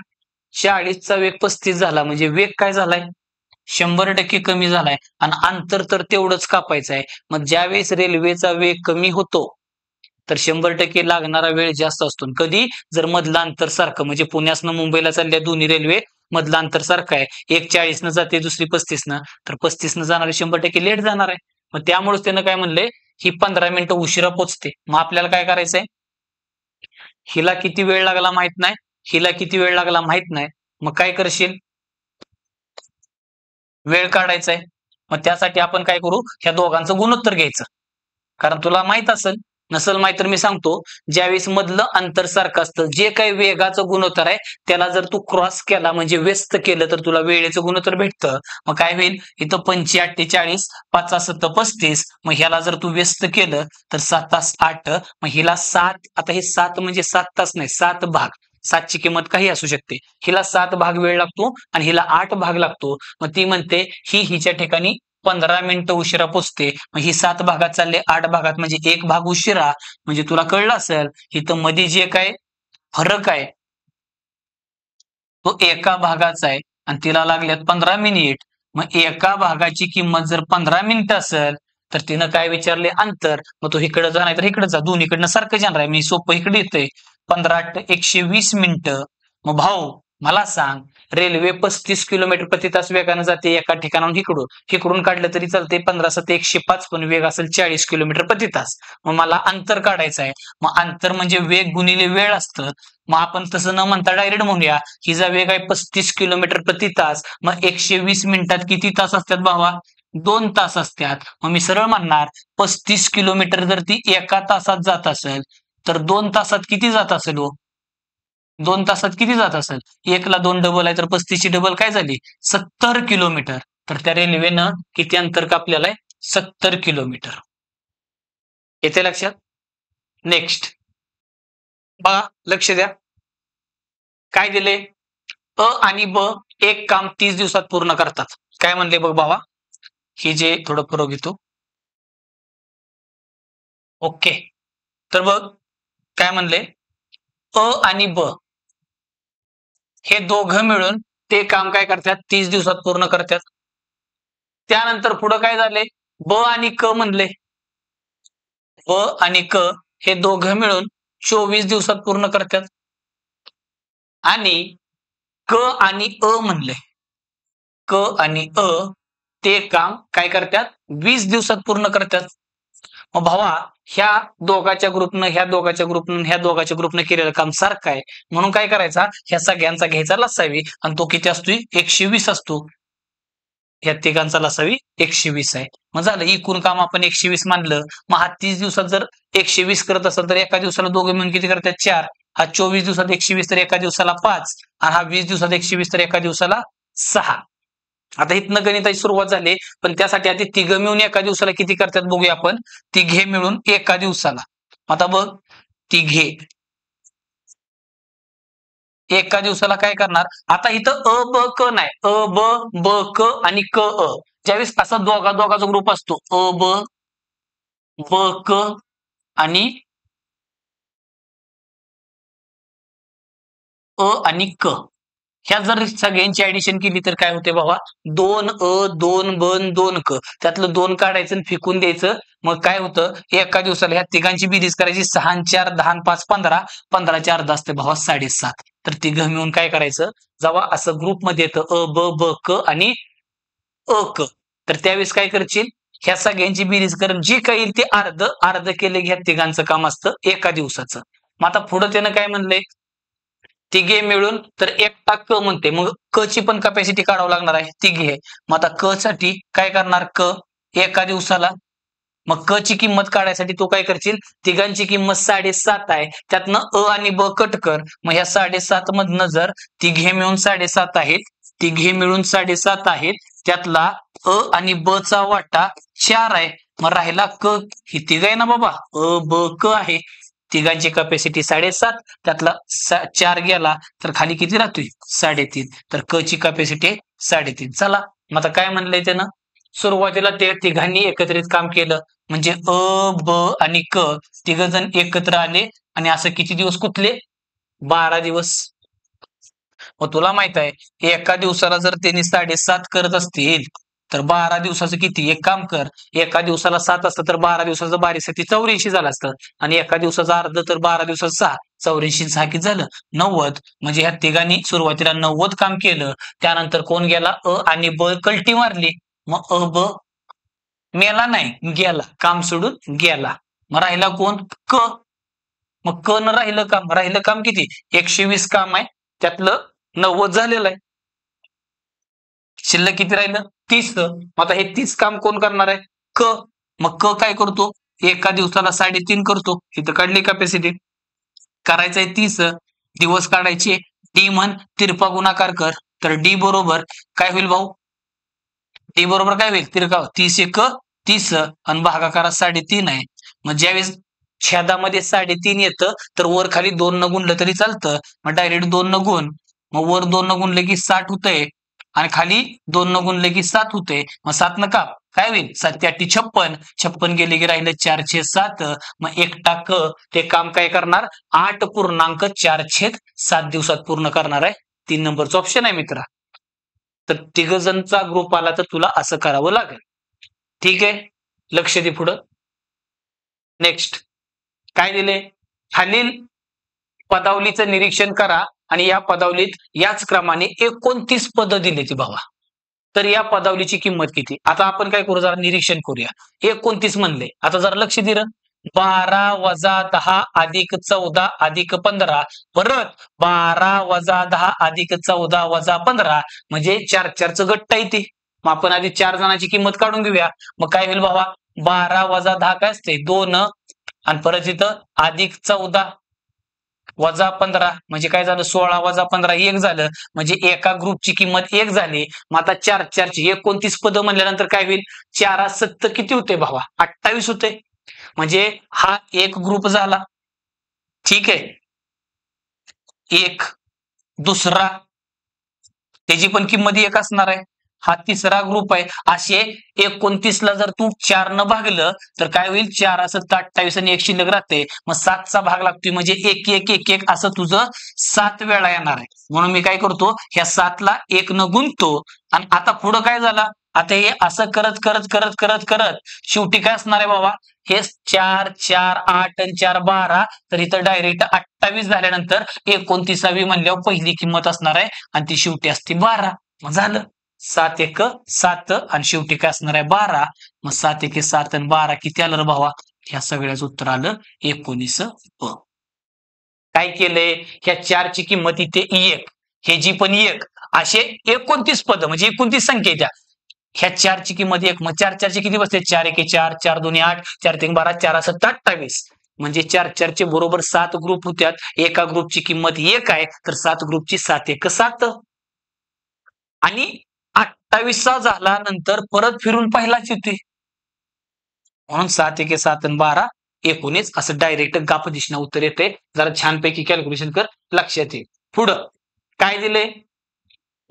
40चा वेग 35 झाला म्हणजे वेग काय झालाय, 100% कमी झालाय आणि अंतर तर तेवढंच कापायचं आहे. मग ज्यावेळेस रेल्वेचा वेग कमी होतो तर 100% लागणारा वेळ जास्त असतो. कधी, जर मधलं अंतर सारखं, म्हणजे पुण्यासनं मुंबईला चालल्या दोन्ही रेल्वे मधलं अंतर सारखं आहे, एक 40 जाते दुसरी 35, तर 35 जाणारे 100% लेट जाणार आहे. मग त्यामुळेच त्यानं काय म्हणलंय, ही 15 मिनिटं उशिरा पोहोचते. मग आपल्याला काय करायचंय, हिला किती वेळ लागला माहित नाही, हिला किती वेळ लागला माहित नाही. मग काय करशील, वेळ काढायचा आहे. मग त्यासाठी आपण काय करू, ह्या दोघांचं गुणोत्तर घ्यायचं. कारण तुला माहित असेल, नसल माहित तर मी सांगतो, ज्यावेळेस मधलं अंतर सारखं असतं, जे काही वेगाचं गुणोत्तर आहे त्याला जर तू क्रॉस केला म्हणजे व्यस्त केलं तर तुला वेळेचं गुणोत्तर भेटतं. मग काय होईल, इथं 45, 5 7 35. मग ह्याला जर तू व्यस्त केलं तर 7 8. मग हिला 7, आता हे 7 म्हणजे 7 तास नाही, 7 भाग. 7ची किंमत काही असू शकते. हिला 7 भाग वेळ लागतो आणि हिला 8 भाग लागतो. मग ती म्हणते ही हिच्या ठिकाणी 15 मिनिटं उशिरा पोचते. मग ही 7 भागात चालले 8 भागात, म्हणजे 1 भाग उशिरा. म्हणजे तुला कळलं असेल, इथं मध्ये जे काय फरक आहे तो एका भागाचा आहे आणि तिला लागल्यात 15 मिनिट. मग एका भागाची किंमत जर 15 मिनिटं असेल तर तिनं काय विचारले, अंतर. मग तो इकडे जा नाही तर इकडे जा, दोन्हीकडनं सारखं जाणार आहे. मी सोपं इकडे येतंय, 15 8 120 मिनिटं. मग भाऊ मला सांग, रेल्वे 35 किलोमीटर प्रति तास वेगानं जाते एका ठिकाणाहून इकडून, इकडून काढलं तरी चालते 15 7 105, पण वेग असेल 40 किलोमीटर प्रति तास. मग मला अंतर काढायचं आहे. मग अंतर म्हणजे वेग गुणिले वेळ असतं. मग आपण तसं न म्हणता डायरेक्ट म्हणूया, हिचा वेग आहे 35 किलोमीटर प्रति तास. मग 120 मिनिटात किती तास असतात भावा, 2 तास असतात. मग मी सरळ म्हणणार, 35 किलोमीटर जर ती एका तासात जात असेल तर 2 तासात किती जात असेल हो, 2 तासात किती जात असेल? 1 ला 2 डबल आहे तर 35 ची डबल काय झाली? 70 किलोमीटर. तर त्या रेल्वेनं किती अंतर कापलेलं आहे? 70 किलोमीटर. येते लक्षात? नेक्स्ट बघा, लक्ष द्या. काय दिले? अ आणि ब एक काम 30 दिवसात पूर्ण करतात. काय म्हणले बघ बाबा? हे जे थोडं पुढं घेतो. ओके. तर बघ काय म्हणले? अ आणि ब हे दोघं मिळून ते काम काय करतात? 30 दिवसात पूर्ण करतात. त्यानंतर पुढं काय झाले? ब आणि क म्हणले. ब आणि क हे दोघं मिळून 24 दिवसात पूर्ण करतात. आणि क आणि अ म्हणले. क आणि अ ते काम काय करतात? 20 दिवसात पूर्ण करतात. मग भावा, ह्या दोघाच्या ग्रुपनं, ह्या दोघाच्या ग्रुपनं, ह्या दोघाच्या ग्रुपनं केलेलं काम सारखं आहे. म्हणून काय करायचा? ह्या सगळ्यांचा घ्यायचा लसावी आणि तो किती असतोय? 120 असतो. ह्या तिघांचा लसावी 120 आहे. मग झालं, एकूण काम आपण 120 मानलं. मग हा 30 दिवसात जर 120 करत असेल तर एका दिवसाला दोघे मिळून किती करतात? 4. हा 24 दिवसात 120 तर एका दिवसाला 5 आणि हा 20 दिवसात 120 तर एका दिवसाला 6. आता इथनं गणिताची सुरुवात झाली, पण त्यासाठी आधी तिघं मिळून एका दिवसाला किती करतात बघूया आपण. तिघे मिळून एका दिवसाला. आता बघ, तिघे एका दिवसाला काय करणार? आता इथं अ ब क नाही, अ ब ब क आणि क अ. ज्यावेळेस असा दोघाचा ग्रुप असतो, अ ब ब क आणि अ आणि क, ह्या जर सगळ्यांची ऍडिशन केली तर काय होते बाबा? 2 अ 2 ब 2 क, त्यातलं 2 काढायचं आणि फेकून द्यायचं. मग काय होतं? एका दिवसाला ह्या तिघांची बेरीज करायची. 6 आणि 4 10 आणि 5 15, 15 4 10 असते भावा 7.5. तर तिघं मिळून काय करायचं? जेव्हा असं ग्रुपमध्ये येतं अ ब ब क आणि अ क, तर त्यावेळेस काय करशील? ह्या सगळ्यांची बेरीज कर, जे काही येईल ते अर्ध अर्ध केले ह्या तिघांचं काम असतं एका दिवसाचं. मग आता पुढं त्यानं काय म्हणलंय? तिघे मिळून तर एकटा क म्हणते. मग क ची पण कॅपॅसिटी काढावं लागणार आहे. तिघे. मग आता क साठी काय करणार? क एका दिवसाला. मग क ची किंमत काढायसाठी तो काय करशील? तिघांची किंमत 7.5 आहे. त्यातनं अ आणि ब कट कर. मग ह्या 7.5 मधनं जर तिघे मिळून 7.5 आहेत, तिघे मिळून 7.5 आहेत, त्यातला अ आणि ब चा वाटा 4 आहे. मग राहिला क. ही तिघ आहे ना बाबा, अ ब क आहे. तिघांची कॅपॅसिटी 7.5, त्यातला 4 गेला तर खाली किती राहतोय? 3.5. तर क ची कॅपॅसिटी 3.5. चला, मग आता काय म्हणलंय त्यानं? सुरुवातीला ते तिघांनी एकत्रित काम केलं म्हणजे अ ब आणि क तिघ जण एकत्र आले आणि असं किती दिवस कुठले? 12 दिवस. मग तुला माहित आहे एका दिवसाला जर त्यांनी 7.5 करत असतील तर 12 दिवसाचं किती? एक काम कर, एका दिवसाला 7 असतं तर 12 दिवसाचं 12 84 झालं असतं आणि एका दिवसाचं अर्ध तर 12 दिवसाचं 6. 84 6 किती झालं? 90. म्हणजे ह्या तिघांनी सुरुवातीला 90 काम केलं. त्यानंतर कोण गेला? अ आणि ब कल्टी मारली. मग अ ब मेला नाही, गेला. काम सोडून गेला. मग राहिला कोण? क. मग क न राहिलं काम किती? 120 काम आहे. त्यातलं 90 झालेलं आहे. शिल्लक किती राहिलं? 30. मग आता हे 30 काम कोण करणार आहे? क. मग क काय करतो? एका दिवसाला 3.5 करतो. इथं काढली कॅपॅसिटी. करायचंय 30. दिवस काढायचे. डी म्हण, तिरपा गुणाकार कर. तर डी बरोबर काय होईल भाऊ? डी बरोबर काय होईल? तिरका 30 एक 30 आणि भागाकारात 3.5 आहे. मग ज्यावेळेस छेदामध्ये 3.5 येतं तर वर खाली 2 न गुणलं तरी चालतं. मग डायरेक्ट 2 न गुण. मग वर 2 न गुणले की 60 होतंय आणि खाली 2 न गुणले की 7 होते. मग 7 न काप, काय होईल? 7 8 56. 56 गेले की राहिलं 4/7. मग एकटा क ते काम काय करणार? 8.4/7 दिवसात पूर्ण करणार आहे. 3 नंबरचं ऑप्शन आहे मित्रा. तर तिघ जणचा ग्रुप आला तर तुला असं करावं लागेल. ठीक आहे, लक्ष दे पुढं. नेक्स्ट काय दिले? खालील पदावलीचं निरीक्षण करा आणि या पदावलीत याच क्रमाने 29 पद दिली ती भावा. तर या पदावलीची किंमत किती? आता आपण काय करू? जरा निरीक्षण करूया. 29 म्हणले. आता जरा लक्ष दिलं. 12 वजा 10 अधिक 14 अधिक 15, परत 12 वजा 10 अधिक 14 वजा 15 म्हणजे 4/4 गट्टा येते. मग आपण आधी 4 जणांची किंमत काढून घेऊया. मग काय होईल बाबा? 12 वजा 10 काय असते? 2 आणि परत इथं अधिक 14 वजा 15 म्हणजे काय झालं 16 वजा 15 1 झालं म्हणजे एका ग्रुपची किंमत 1 झाली. मग आता 4 4ची 29 पद म्हणल्यानंतर काय होईल 4 7 किती होते भावा 28 होते. म्हणजे हा एक ग्रुप झाला. ठीक आहे. एक दुसरा त्याची पण किंमत 1 असणार आहे. हा तिसरा ग्रुप आहे. असे 29 ला जर तू 4 न भागलं तर काय होईल 4 7 28 आणि 1 शिल्लक राहते. मग 7 चा भाग लागतोय म्हणजे 1 1 1 1 असं तुझं 7 वेळा येणार आहे. म्हणून मी काय करतो ह्या 7 ला 1 न गुणतो आणि आता पुढं काय झालं आता हे असं करत करत करत करत करत शेवटी काय असणार आहे बाबा हे 4 4 8 आणि 4 12 तर इथं डायरेक्ट 28 झाल्यानंतर 29वी म्हणल्यावर पहिली किंमत असणार आहे आणि ती शेवटी असते 12. मग झालं 7 1 7 आणि शेवटी काय असणार आहे 12. मग 7 1 7 आणि 12 किती आलं रे भावा ह्या सगळ्याच उत्तर आलं 19 ब. काय केलंय ह्या 4 ची किंमत इथे 1 हे जी पण 1 असे 29 पद म्हणजे 29 संख्या द्या. ह्या 4 ची किंमत 1 मग 4 4 चे किती बसते 4 1 4 4 2 8 4 3 12 4 7 28 म्हणजे 4 4 चे बरोबर 7 ग्रुप होत्यात. एका ग्रुपची किंमत 1 आहे तर 7 ग्रुपची 7 1 7 आणि 28 झाल्यानंतर परत फिरून पहिलाच येते. म्हणून 7 1 7 आणि 12 19 असं डायरेक्ट गाप दिशेने उत्तर येते. जरा छानपैकी कॅल्क्युलेशन कर लक्षात येईल. पुढं काय दिले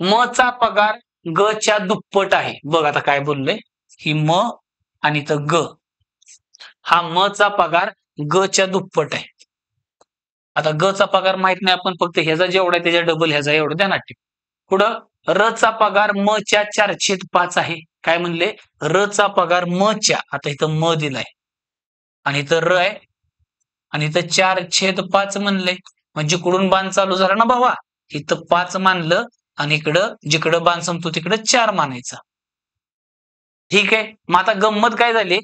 म चा पगार ग च्या दुप्पट आहे. बघ आता काय बोललंय ही म आणि तर ग हा म चा पगार ग च्या दुप्पट आहे. आता ग चा पगार माहित नाही आपण फक्त ह्याचा जेवढा आहे त्याच्या डबल ह्याचा एवढं ध्यानात ठेव. पुढं र चा पगार म च्या 4/5 आहे. काय म्हणले र चा पगार म च्या आता इथं म दिलाय आणि इथं र आहे आणि इथं 4/5 म्हणलंय म्हणजे जिकडून बाण चालू झाला ना भावा इथं 5 मानलं आणि इकडं जिकडं बाण संपतो तिकडं 4 मानायचा. ठीक आहे. मग आता गंमत काय झाली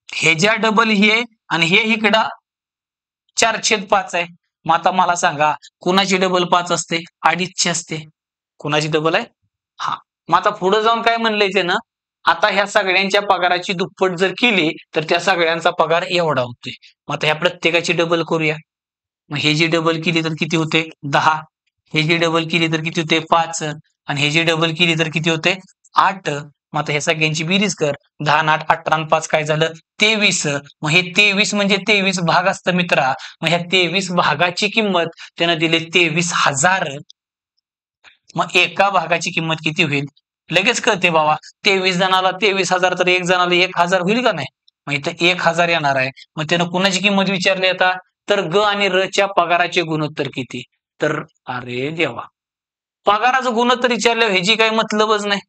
हे ज्या डबल हे आणि हे इकडं 4/5 आहे. मग आता मला सांगा कुणाची डबल 5 असते 2.5ची असते. कुणाची डबल आहे हा. मग आता पुढे जाऊन काय म्हणलंय ते ना आता ह्या सगळ्यांच्या पगाराची दुप्पट जर केली तर त्या सगळ्यांचा पगार एवढा होतोय. मग आता ह्या प्रत्येकाची डबल करूया. मग हे जी डबल केली तर किती होते 10 हे जी डबल केली तर किती होते 5 आणि हे जी डबल केली तर किती होते 8. मग आता ह्या सगळ्यांची बेरीज कर 10 8 18 आणि 5 काय झालं 23. मग हे 23 म्हणजे 23 भाग असतं मित्रा. मग ह्या 23 भागाची किंमत त्यानं दिली 23,000. मग एका भागाची किंमत किती होईल लगेच कळते बाबा 23 जणाला 23,000 तर एक जणाला 1,000 होईल का नाही. मग इथं 1,000 येणार आहे. मग त्यानं कुणाची किंमत विचारली आता तर ग आणि र च्या पगाराचे गुणोत्तर किती. तर अरे देवा पगाराचं गुणोत्तर विचारल्यावर ह्याची काही मतलबच नाही.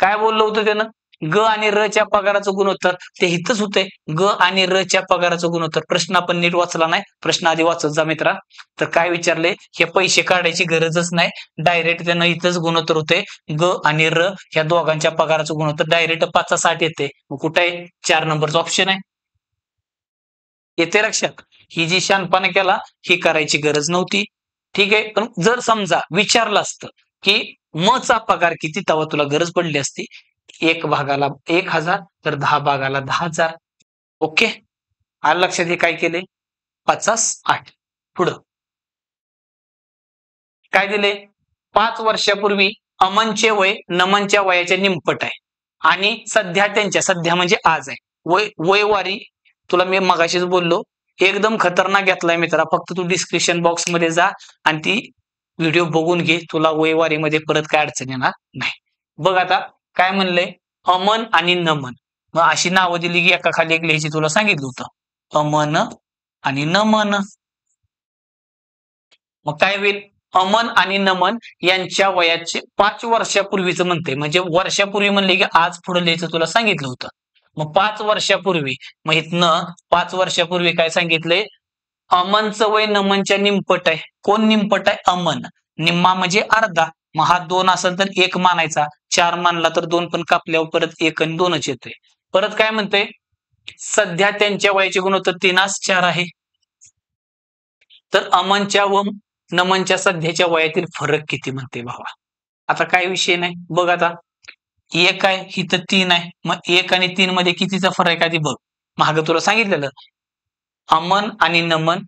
काय बोललं होतं त्यानं ग आणि र च्या पगाराचं गुणोत्तर ते इथंच होते ग आणि र च्या पगाराचं गुणोत्तर. प्रश्न आपण नीट वाचला नाही प्रश्न आधी वाचत जा मित्रा. तर काय विचारले हे पैसे काढायची गरजच नाही डायरेक्ट त्यानं इथंच गुणोत्तर होते ग आणि र ह्या दोघांच्या पगाराचं गुणोत्तर डायरेक्ट 5/60 येते. मग कुठे आहे 4 नंबरचा ऑप्शन आहे. येते लक्षात ही जी शानपणा केला ही करायची गरज नव्हती. ठीक आहे. पण जर समजा विचारलं असतं की म चा पगार किती तेव्हा तुला गरज पडली असती. 1 भागाला 1,000 तर 10 भागाला 10,000. ओके आलं लक्षात हे काय केले 5/8. पुढं काय दिले 5 वर्षापूर्वी अमनचे वय नमनच्या वयाच्या निमपट आहे आणि सध्या म्हणजे आज आहे. वयवारी तुला मी मगाशीच बोललो एकदम खतरनाक घेतलाय मित्रा. फक्त तू डिस्क्रिप्शन बॉक्स मध्ये जा आणि ती व्हिडिओ बघून घे तुला वयवारीमध्ये परत काय अडचण येणार नाही. बघ आता काय म्हणलंय अमन आणि नमन. मग अशी नावं दिली की एका खाली एक लिहायची तुला सांगितलं होतं अमन आणि नमन. मग काय होईल अमन आणि नमन यांच्या वयाचे 5 वर्षापूर्वीच म्हणते म्हणजे वर्षापूर्वी म्हणले की आज पुढे लिहायचं तुला सांगितलं होतं. मग 5 वर्षापूर्वी मग इथनं 5 वर्षापूर्वी काय सांगितलंय अमनचं वय नमनच्या निमपट आहे. कोण निमपट आहे अमन. निम्मा म्हणजे अर्धा. मग हा 2 असेल तर 1 मानायचा 4 मानला तर 2 पण कापल्यावर परत 1 आणि 2च येते. परत काय म्हणते सध्या त्यांच्या वयाचे गुणोत्तर 3:4 आहे. तर अमनच्या व नमनच्या सध्याच्या वयातील फरक किती म्हणते भावा. आता काय विषय नाही बघ आता 1 आहे इथं 3 आहे. मग 1 आणि 3 मध्ये कितीचा फरक आहे आधी बघ. मागं तुला सांगितलेलं अमन आणि नमन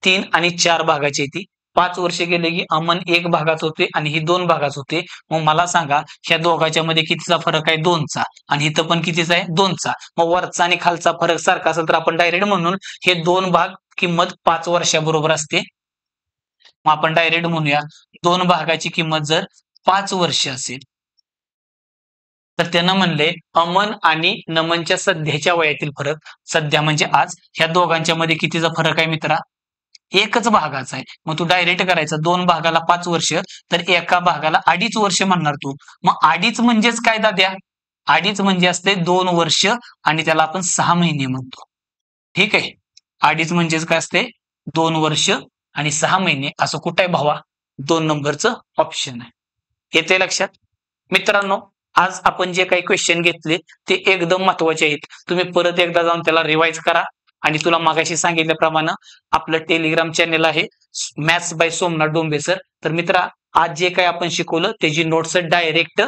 3 आणि 4 भागाची आहे ती. 5 वर्ष गेले की अमन 1 भागाच होते आणि ही 2 भागाच होते. मग मला सांगा ह्या दोघांच्या मध्ये कितीचा फरक आहे? 2चा. आणि इथं पण कितीचा आहे? 2चा. मग वरचा आणि खालचा फरक सारखा असेल तर आपण डायरेक्ट म्हणून हे 2 भाग किंमत 5 वर्षाबरोबर असते. मग आपण डायरेक्ट म्हणूया 2 भागाची किंमत जर 5 वर्ष असेल तर त्यानं म्हणले अमन आणि नमनच्या सध्याच्या वयातील फरक, सध्या म्हणजे आज, ह्या दोघांच्या मध्ये कितीचा फरक आहे मित्रा? एकच भागाचा आहे. मग तू डायरेक्ट करायचा 2 भागाला 5 वर्ष तर एका भागाला 2.5 वर्ष म्हणणार तू. मग 2.5 म्हणजेच काय दाद्या? 2.5 म्हणजे असते 2 वर्ष आणि त्याला आपण 6 महिने म्हणतो. ठीक आहे. 2.5 म्हणजेच काय असते? 2 वर्ष आणि 6 महिने. असं कुठं आहे भावा? 2 नंबरचं ऑप्शन आहे. येते लक्षात? मित्रांनो, आज आपण जे काही क्वेश्चन घेतले ते एकदम महत्वाचे आहेत. तुम्ही परत एकदा जाऊन त्याला रिवाइज करा आणि तुला मागाशी सांगितल्याप्रमाणे आपलं टेलिग्राम चॅनल आहे maths bye Somnath Dombe sir. तर मित्रा, आज जे काही आपण शिकवलं त्याची नोट्स डायरेक्ट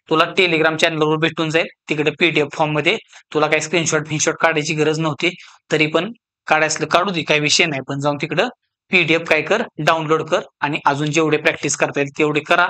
तुला टेलिग्राम चॅनलवर भेटून जाईल. तिकडे पीडीएफ फॉर्म मध्ये तुला काही स्क्रीनशॉट काढायची गरज नव्हती. तरी पण काढायचं काढू दे, काही विषय नाही. पण जाऊन तिकडं पीडीएफ काय कर, डाउनलोड कर आणि अजून जेवढे प्रॅक्टिस करता येईल तेवढे करा.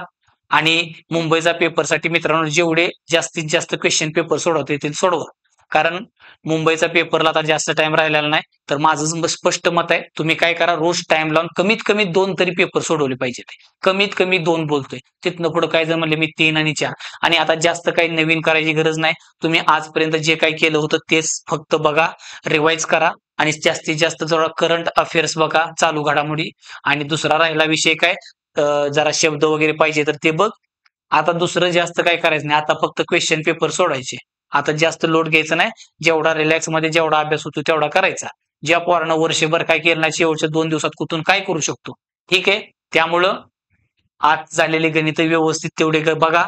आणि मुंबईचा पेपरसाठी मित्रांनो जेवढे जास्तीत जास्त क्वेश्चन पेपर सोडवता येतील सोडवा. कारण मुंबईचा पेपरला आता जास्त टाइम राहिलेला नाही. तर माझं स्पष्ट मत आहे, तुम्ही काय करा, रोज टाइम लावून कमीत कमी 2 तरी पेपर सोडवले पाहिजेत. कमीत कमी 2 बोलतोय. तिथनं पुढे काय जर म्हणले मी 3 आणि 4. आणि आता जास्त काही नवीन करायची गरज नाही. तुम्ही आजपर्यंत जे काही केलं होतं तेच फक्त बघा, रिवाइज करा आणि जास्तीत जास्त जरा करंट अफेअर्स बघा, चालू घडामोडी. आणि दुसरा राहिला विषय काय, जरा शब्द वगैरे पाहिजे तर ते बघ. आता दुसरं जास्त काय करायचं नाही. आता फक्त क्वेश्चन पेपर सोडायचे. आता जास्त लोड घ्यायचा नाही. जेवढा रिलॅक्स मध्ये जेवढा अभ्यास होतो तेवढा करायचा. ज्या पोरानं वर्षभर काय केलं नाही, शेवटच्या 2 दिवसात कुठून काय करू शकतो. ठीक आहे. त्यामुळं आज झालेले गणित व्यवस्थित तेवढे बघा.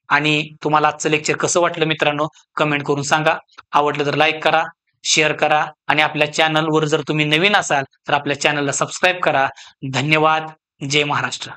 आणि तुम्हाला आजचं लेक्चर कसं वाटलं मित्रांनो, कमेंट करून सांगा. आवडलं तर लाईक करा, शेअर करा आणि आपल्या चॅनलवर जर तुम्ही नवीन असाल तर आपल्या चॅनलला सबस्क्राईब करा. धन्यवाद. जय महाराष्ट्र.